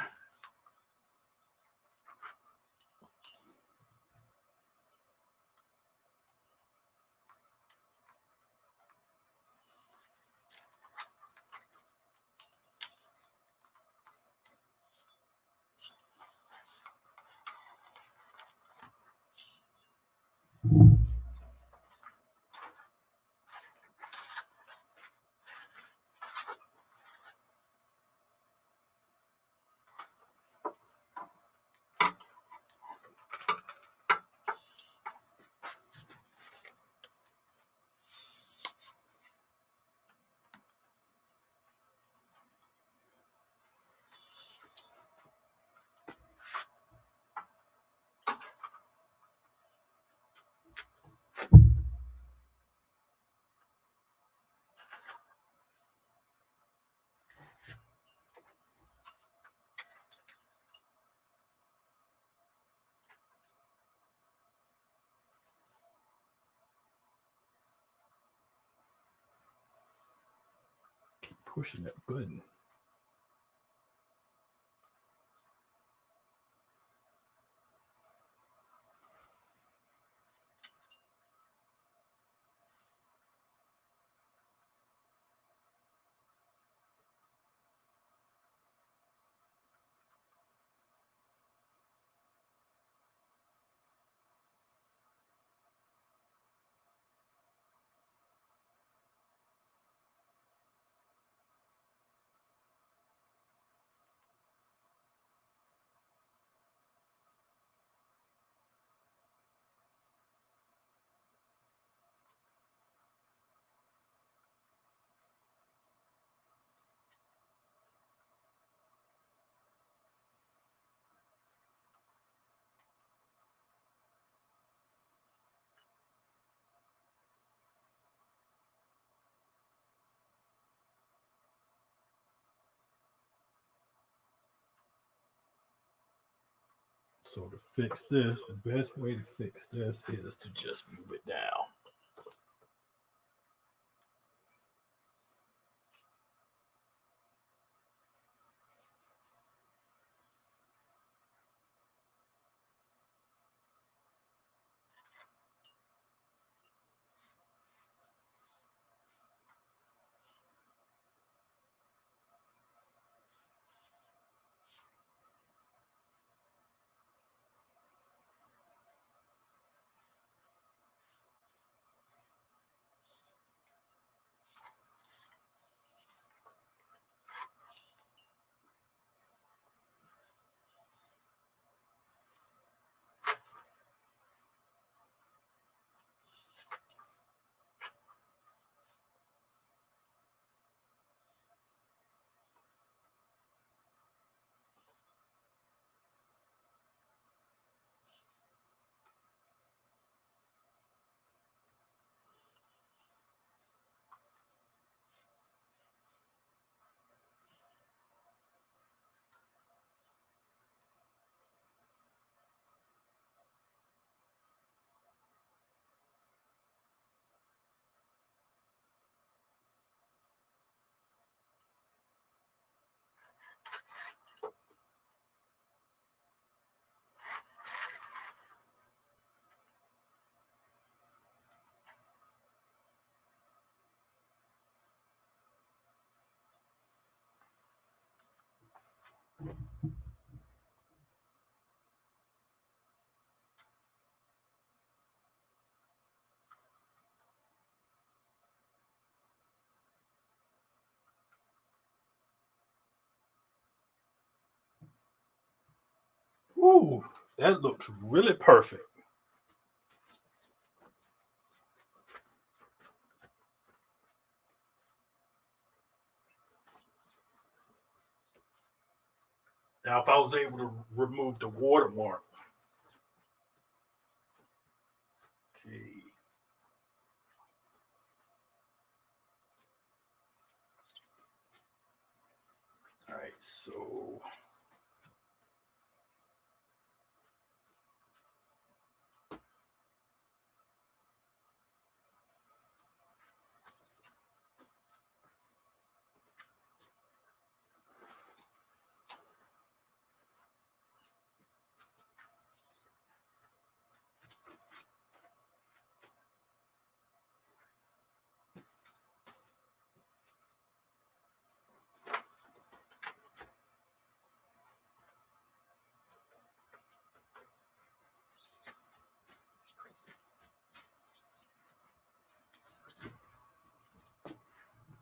Keep pushing that button. So to fix this, the best way to fix this is to just move it down. Ooh, that looks really perfect. Now, if I was able to remove the watermark, okay. All right, so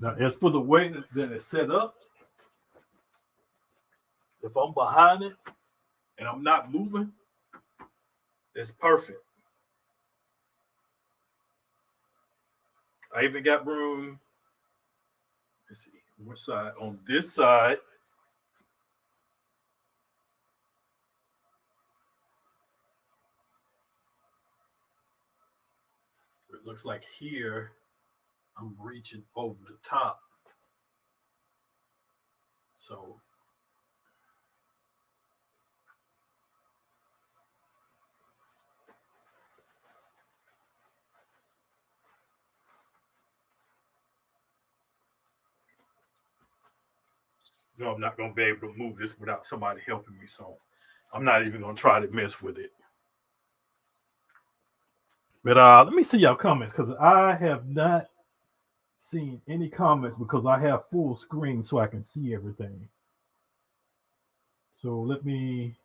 now as for the way that it's set up, if I'm behind it and I'm not moving, it's perfect. I even got room. Let's see, which side? On this side, it looks like here I'm reaching over the top. So no, I'm not going to be able to move this without somebody helping me. So I'm not even going to try to mess with it. But let me see y'all comments because I have not seen any comments because I have full screen so I can see everything. So let me.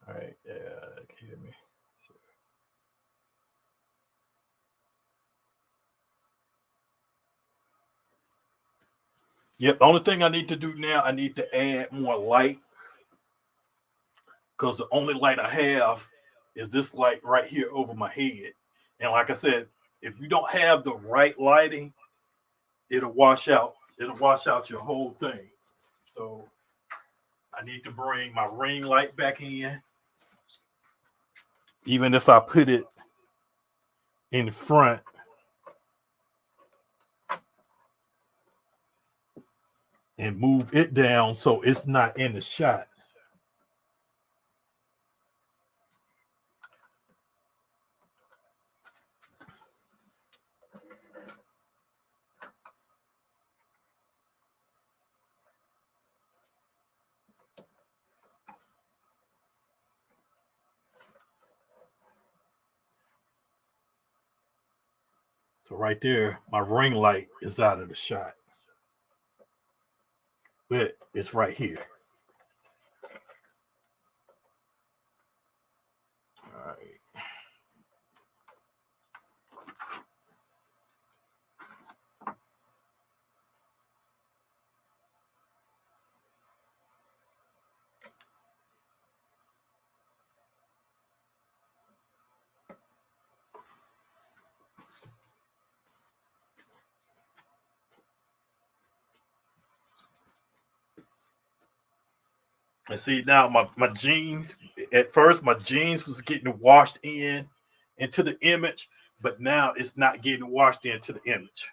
All right, can you hear me? Yep, the only thing I need to do now, I need to add more light because the only light I have is this light right here over my head. And like I said, if you don't have the right lighting, it'll wash out. It'll wash out your whole thing. So I need to bring my ring light back in. Even if I put it in front, and move it down so it's not in the shot. So right there, my ring light is out of the shot. But it's right here. All right. And see now my jeans, at first my jeans was getting washed into the image, but now it's not getting washed into the image.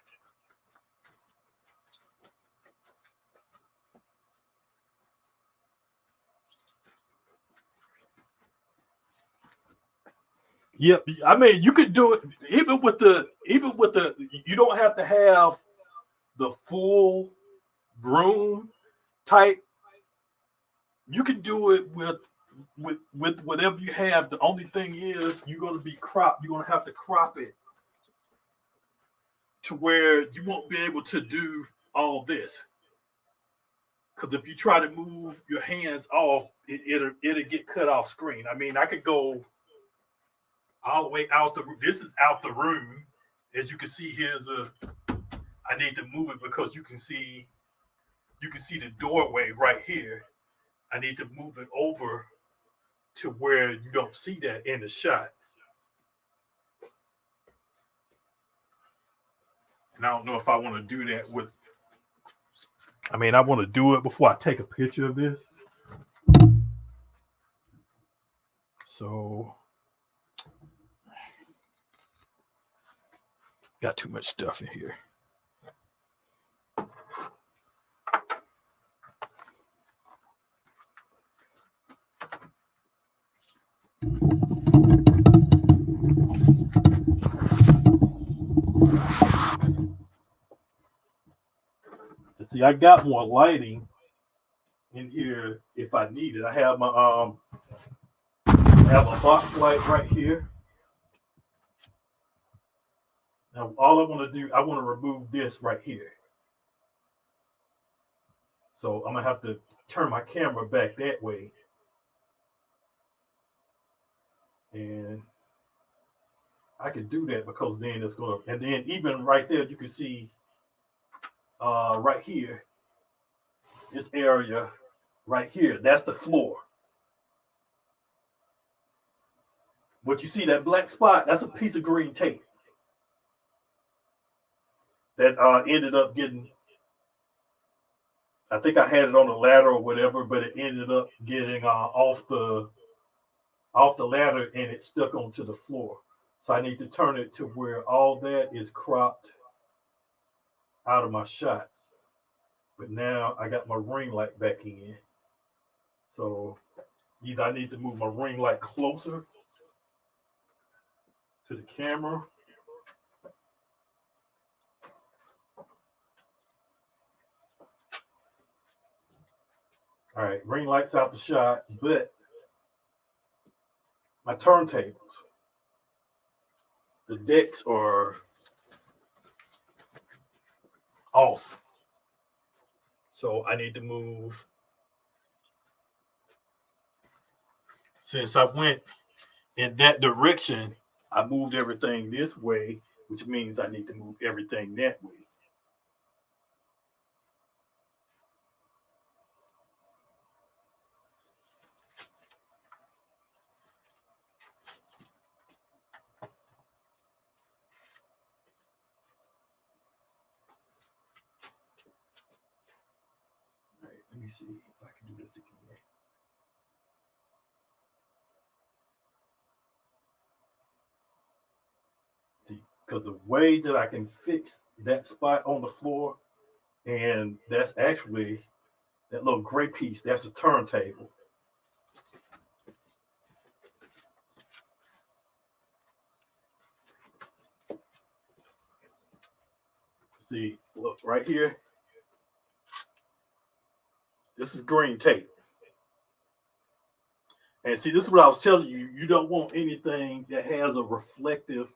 Yep, I mean you could do it even with the you don't have to have the full broom type. You can do it with whatever you have. The only thing is you're gonna have to crop it to where you won't be able to do all this. Because if you try to move your hands off, it'll get cut off screen. I mean, I could go all the way out the. This is out the room, as you can see. I need to move it because you can see the doorway right here. I need to move it over to where you don't see that in the shot. And I don't know if I want to do that with. I mean, I want to do it before I take a picture of this. So, got too much stuff in here. See, I got more lighting in here if I need it. I have my I have a box light right here. Now, all I want to do, I want to remove this right here. So I'm gonna have to turn my camera back that way, and I can do that because then it's gonna. And then even right there, you can see right here, this area right here, that's the floor. What you see, that black spot, that's a piece of green tape that ended up getting, I think I had it on the ladder or whatever, but it ended up getting off the ladder and it stuck onto the floor. So I need to turn it to where all that is cropped out of my shot. But now I got my ring light back in. So either I need to move my ring light closer to the camera. All right, ring lights out the shot, but my turntables, the decks are off. So I need to move. Since I went in that direction, I moved everything this way, which means I need to move everything that way. All right, let me see if I can do this again. See, because the way that I can fix that spot on the floor, and that's actually that little gray piece, that's a turntable. See, look right here. This is green tape. And see, this is what I was telling you. You don't want anything that has a reflective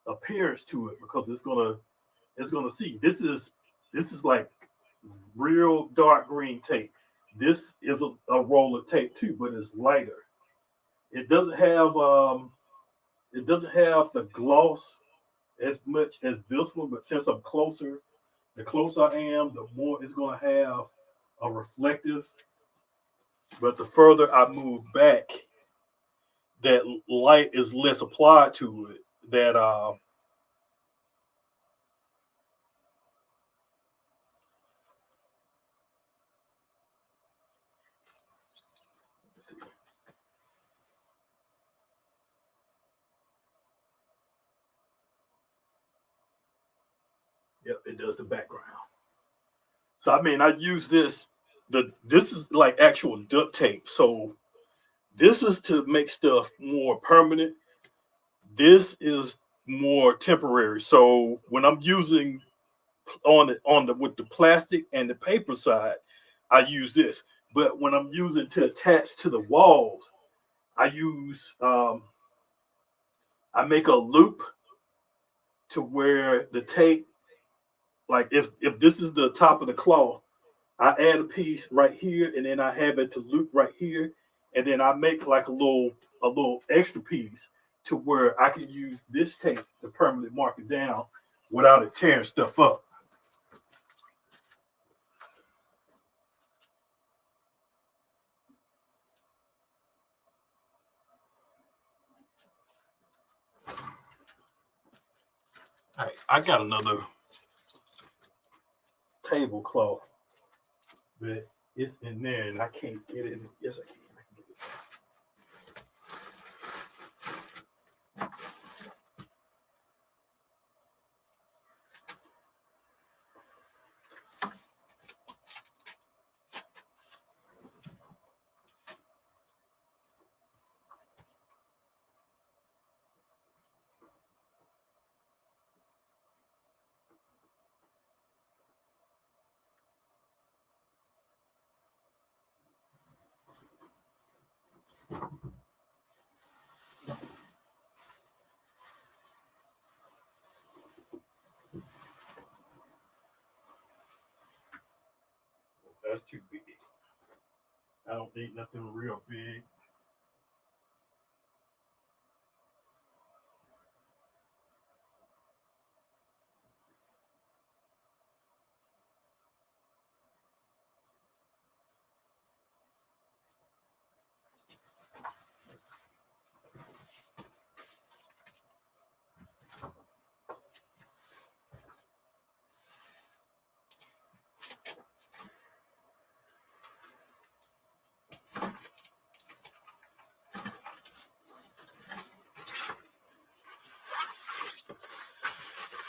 appearance to it because it's gonna see. This is like real dark green tape. This is a roll of tape too, but it's lighter. It doesn't have the gloss as much as this one, but since I'm closer, the closer I am, the more it's going to have a reflective. But the further I move back, that light is less applied to it. That yep, it does the background. So I mean, I use this. This is like actual duct tape. So this is to make stuff more permanent. This is more temporary. So when I'm using on the with the plastic and the paper side, I use this. But when I'm using to attach to the walls, I use I make a loop to where the tape, like if this is the top of the cloth, I add a piece right here, and then I have it to loop right here, and then I make like a little extra piece to where I can use this tape to permanently mark it down without it tearing stuff up. All right, I got another tablecloth, but it's in there and I can't get it. Yes, I can. I can get it. That's too big. I don't need nothing real big.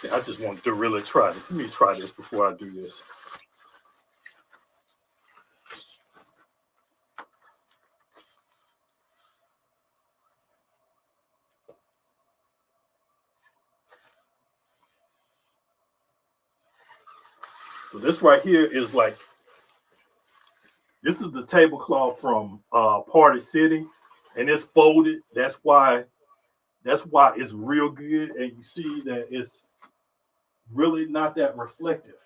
Yeah, I just wanted to really try this. Let me try this before I do this. So this right here is like, this is the tablecloth from Party City, and it's folded. That's why it's real good, and you see that it's really not that reflective.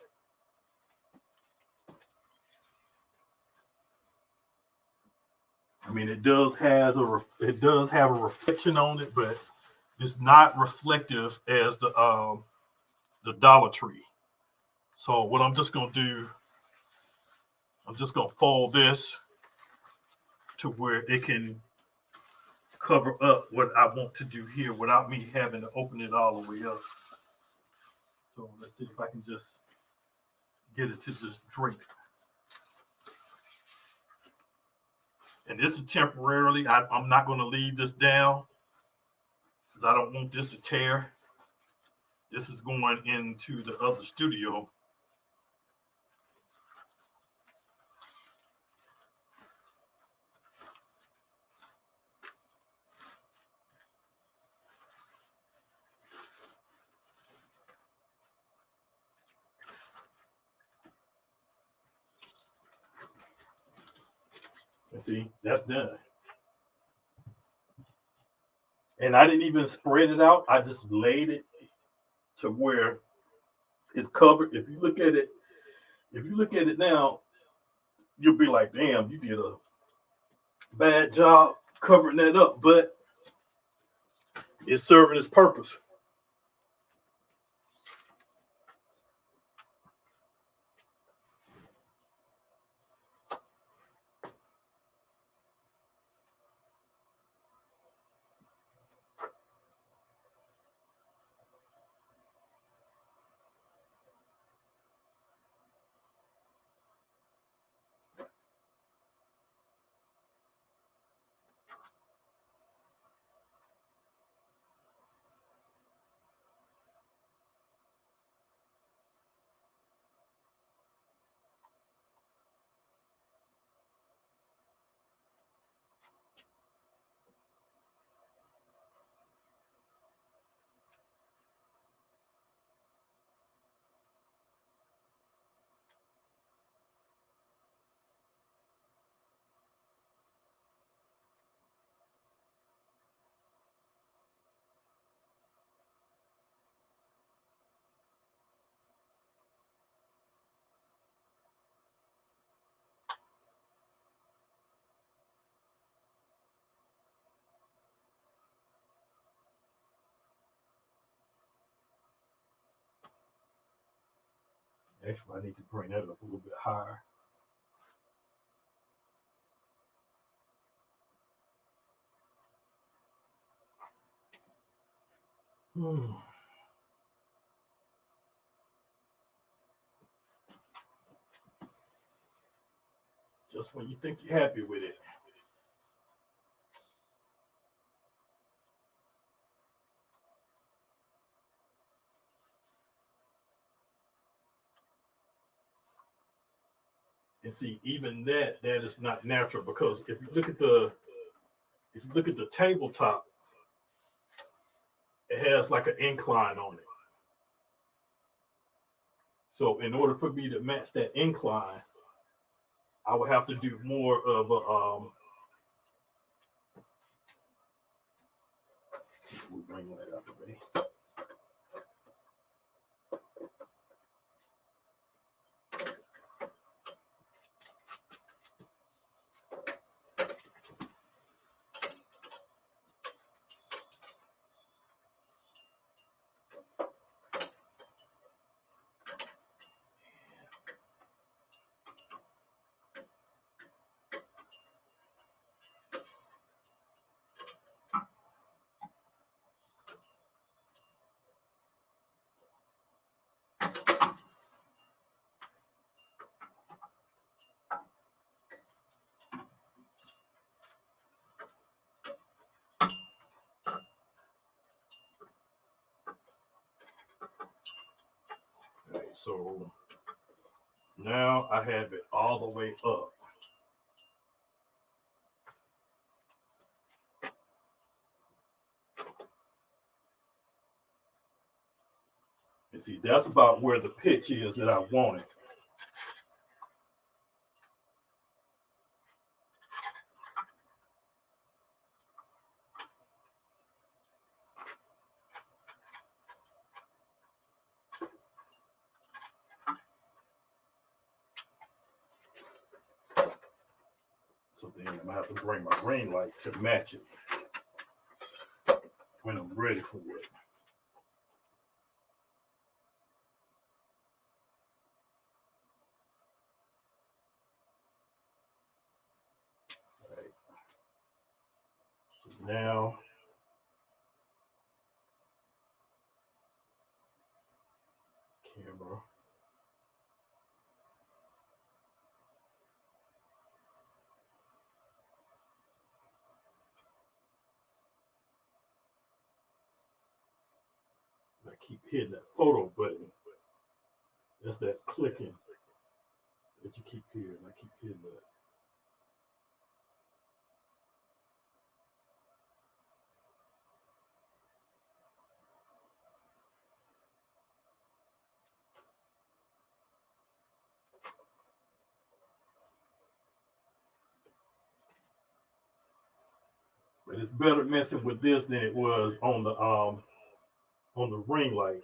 I mean, it does have a reflection on it, but it's not reflective as the Dollar Tree. So what I'm just gonna do, I'm just gonna fold this to where it can cover up what I want to do here without me having to open it all the way up. So let's see if I can just get it to just drape. And this is temporarily. I'm not going to leave this down because I don't want this to tear. This is going into the other studio. And see, that's done. And I didn't even spread it out. I just laid it to where it's covered. If you look at it now, you'll be like, damn, you did a bad job covering that up. But it's serving its purpose. Actually, I need to bring that up a little bit higher. Just when you think you're happy with it. And see, even that is not natural, because if you look at the tabletop, it has like an incline on it. So in order for me to match that incline, I would have to do more of a we'll bring that out of me. Okay, so now I have it all the way up. And see, that's about where the pitch is that I want it. So then I'm gonna have to bring my ring light to match it when I'm ready for it. Right. So now camera. I keep hitting that photo button. That's that clicking that you keep hearing. I keep hitting that. But it's better messing with this than it was on the ring light.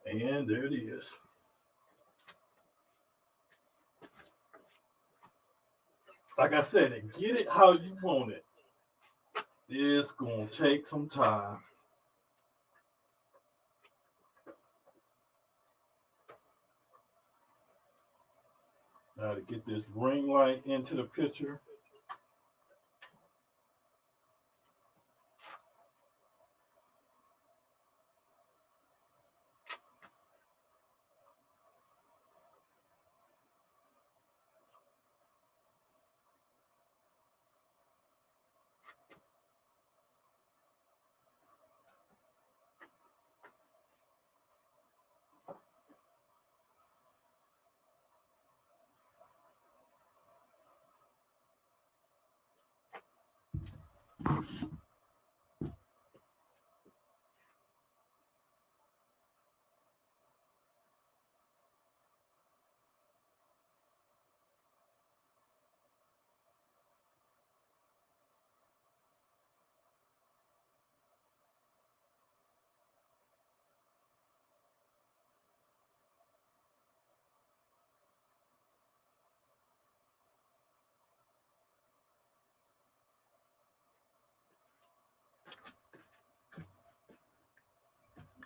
And there it is. Like I said, get it how you want it. It's going to take some time. Now to get this ring light into the picture.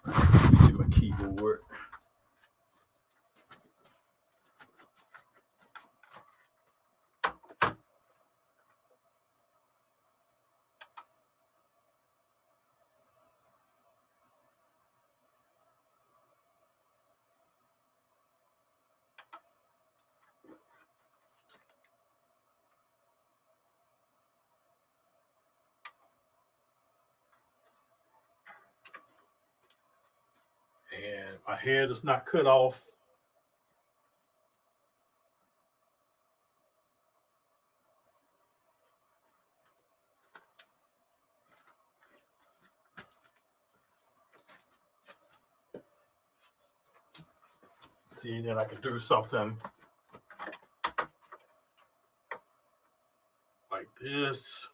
See my keyboard. And my head is not cut off. See, then I can do something like this.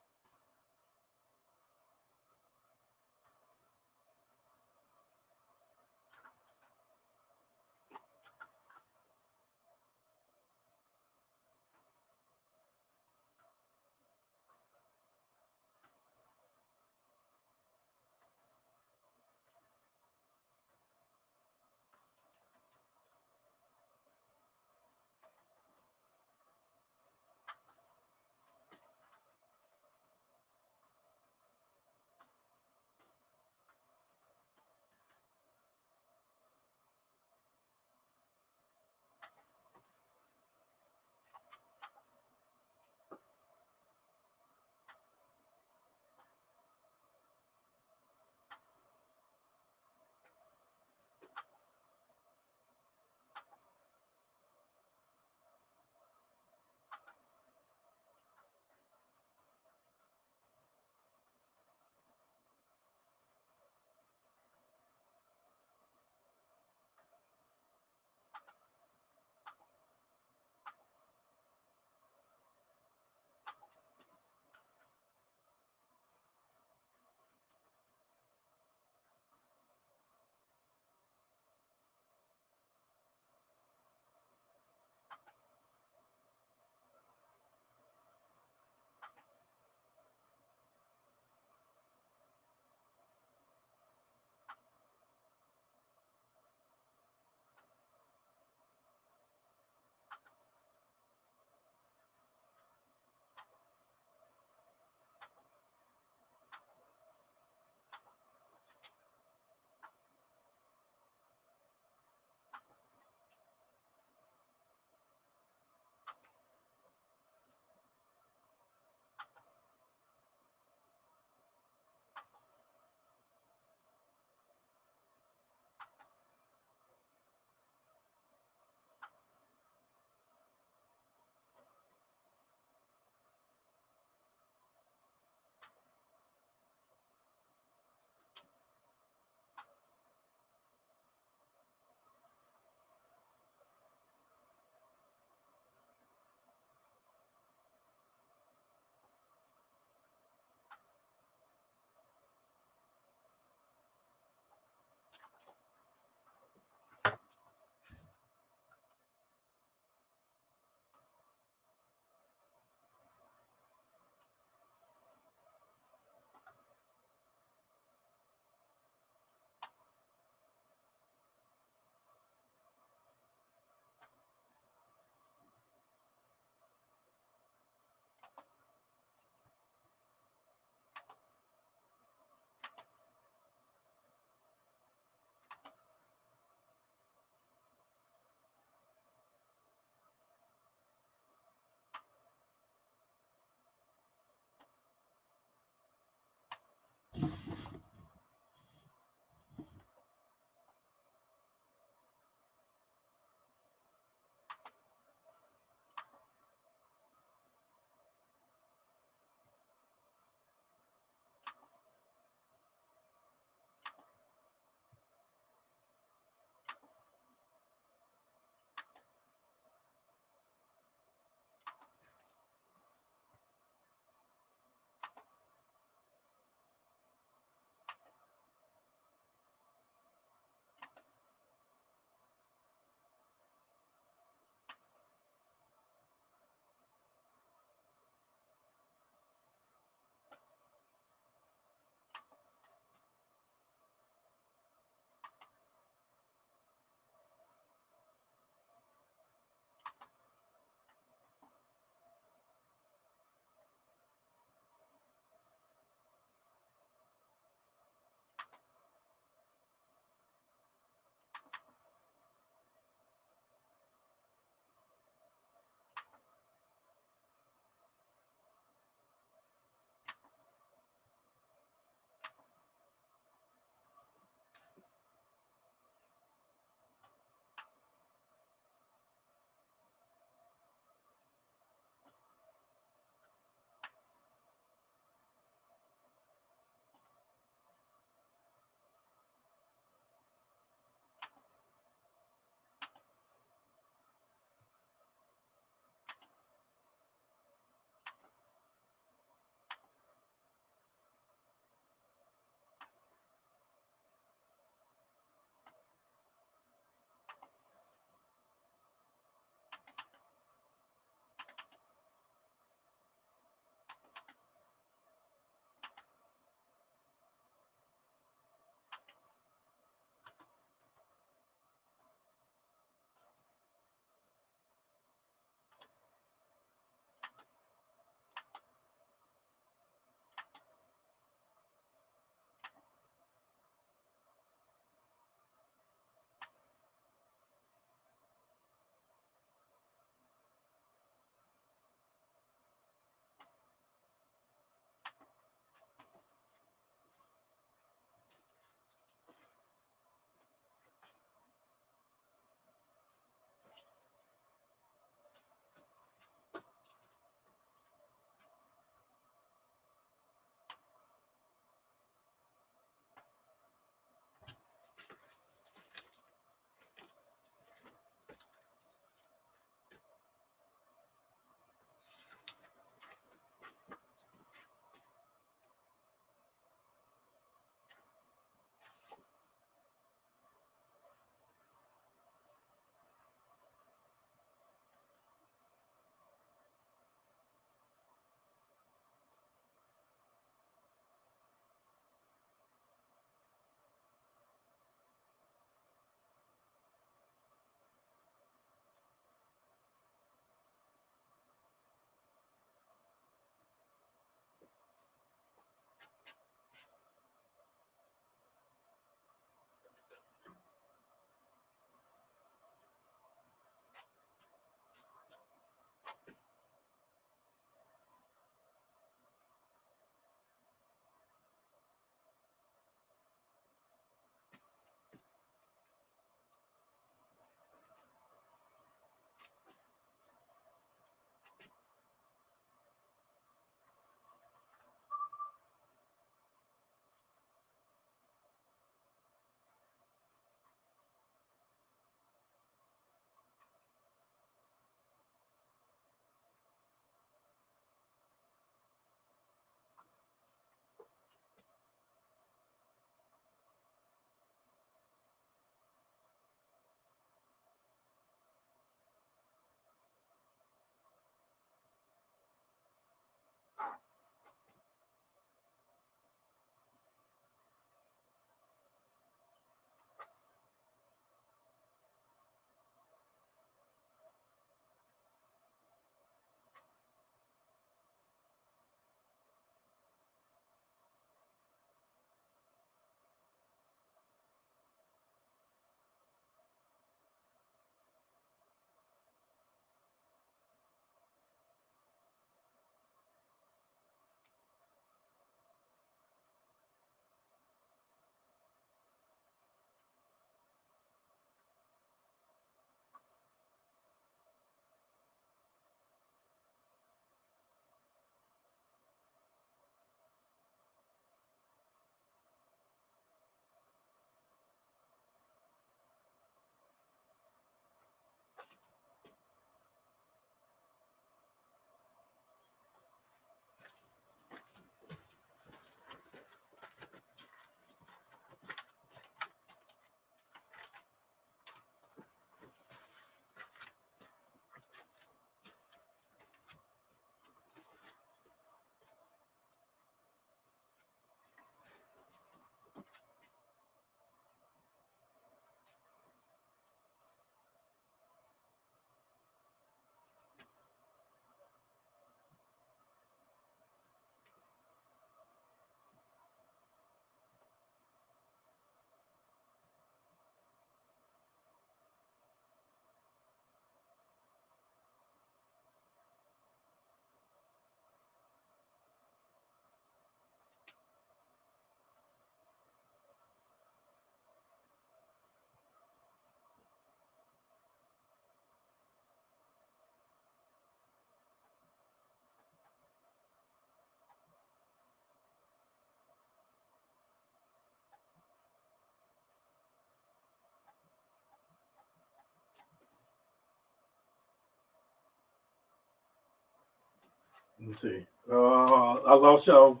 Let me see. I lost y'all.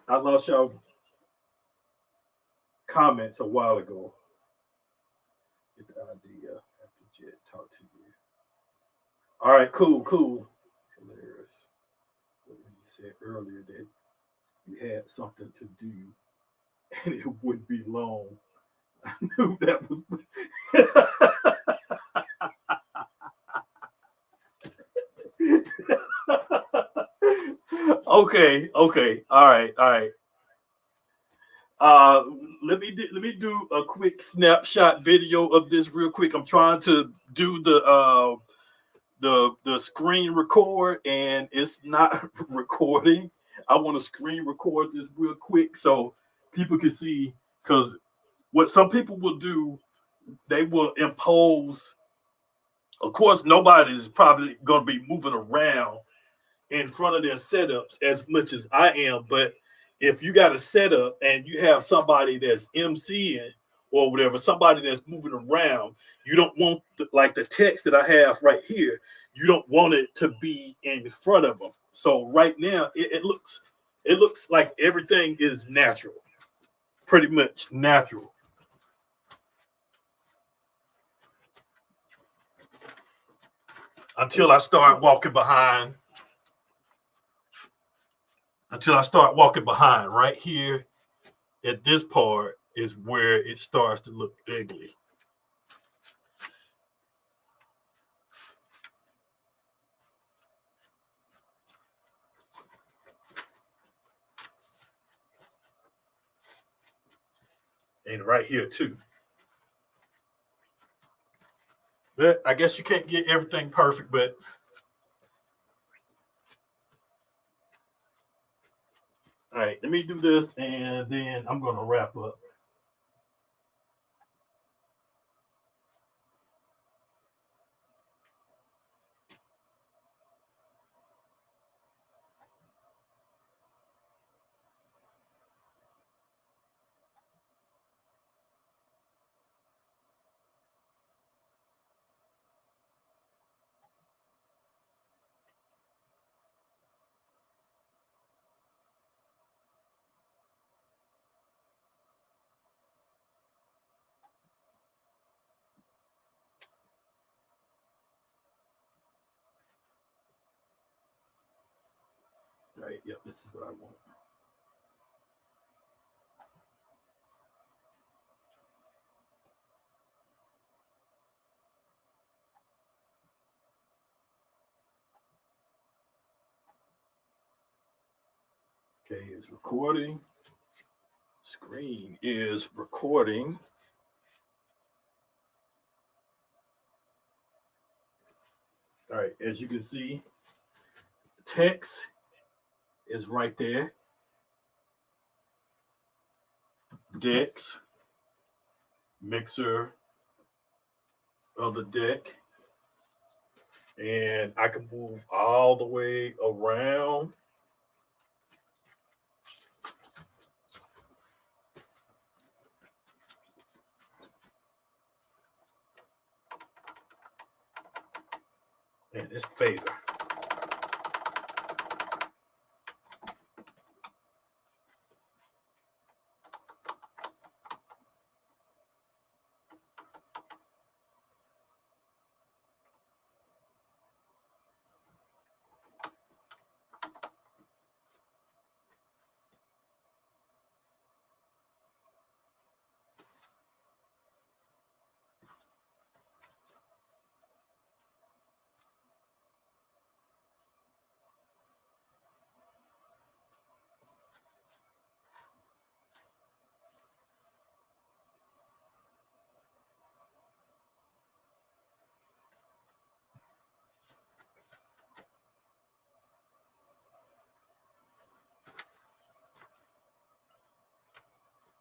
I lost y'all comments a while ago. Get the idea after Jet talk to you. All right, cool, cool. Hilarious. What you said earlier that you had something to do and it would be long. I knew that was. Okay, okay, all right, all right. Uh, let me do a quick snapshot video of this real quick. I'm trying to do the screen record and it's not recording. I want to screen record this real quick so people can see because what some people will do, they will impose. Of course, nobody's probably going to be moving around in front of their setups as much as I am. But if you got a setup and you have somebody that's MCing or whatever, somebody that's moving around, you don't want like the text that I have right here. You don't want it to be in front of them. So right now, it looks like everything is natural, pretty much natural. Until I start walking behind. Until I start walking behind right here at this part is where it starts to look ugly. And right here too. But I guess you can't get everything perfect, but all right, let me do this and then I'm gonna wrap up. All right, yep, this is what I want. Okay, it's recording. Screen is recording. All right, as you can see, text is right there. Decks, mixer of the deck. And I can move all the way around. And it's fader.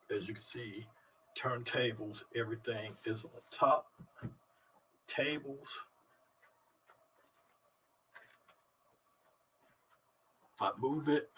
As you can see, turntables, everything is on top. Tables. I move it.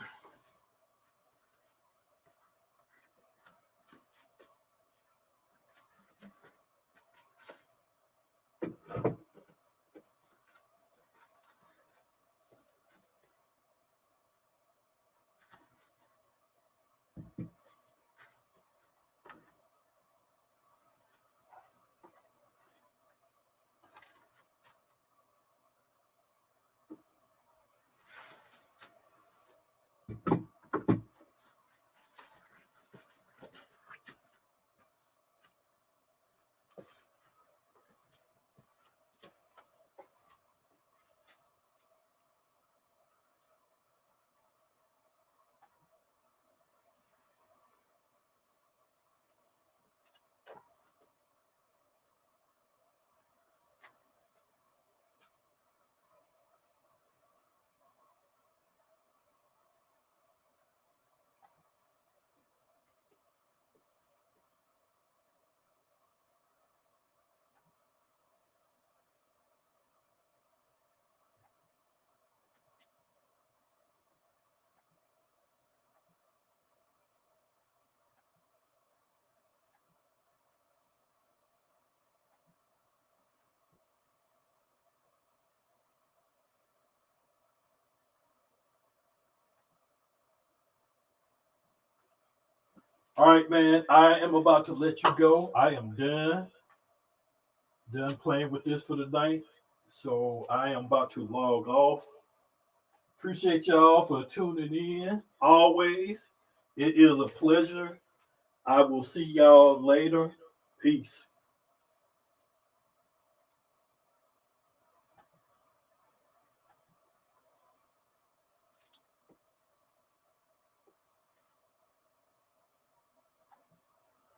All right, man. I am about to let you go. I am done playing with this for the night. So I am about to log off. Appreciate y'all for tuning in. Always, it is a pleasure. I will see y'all later. Peace.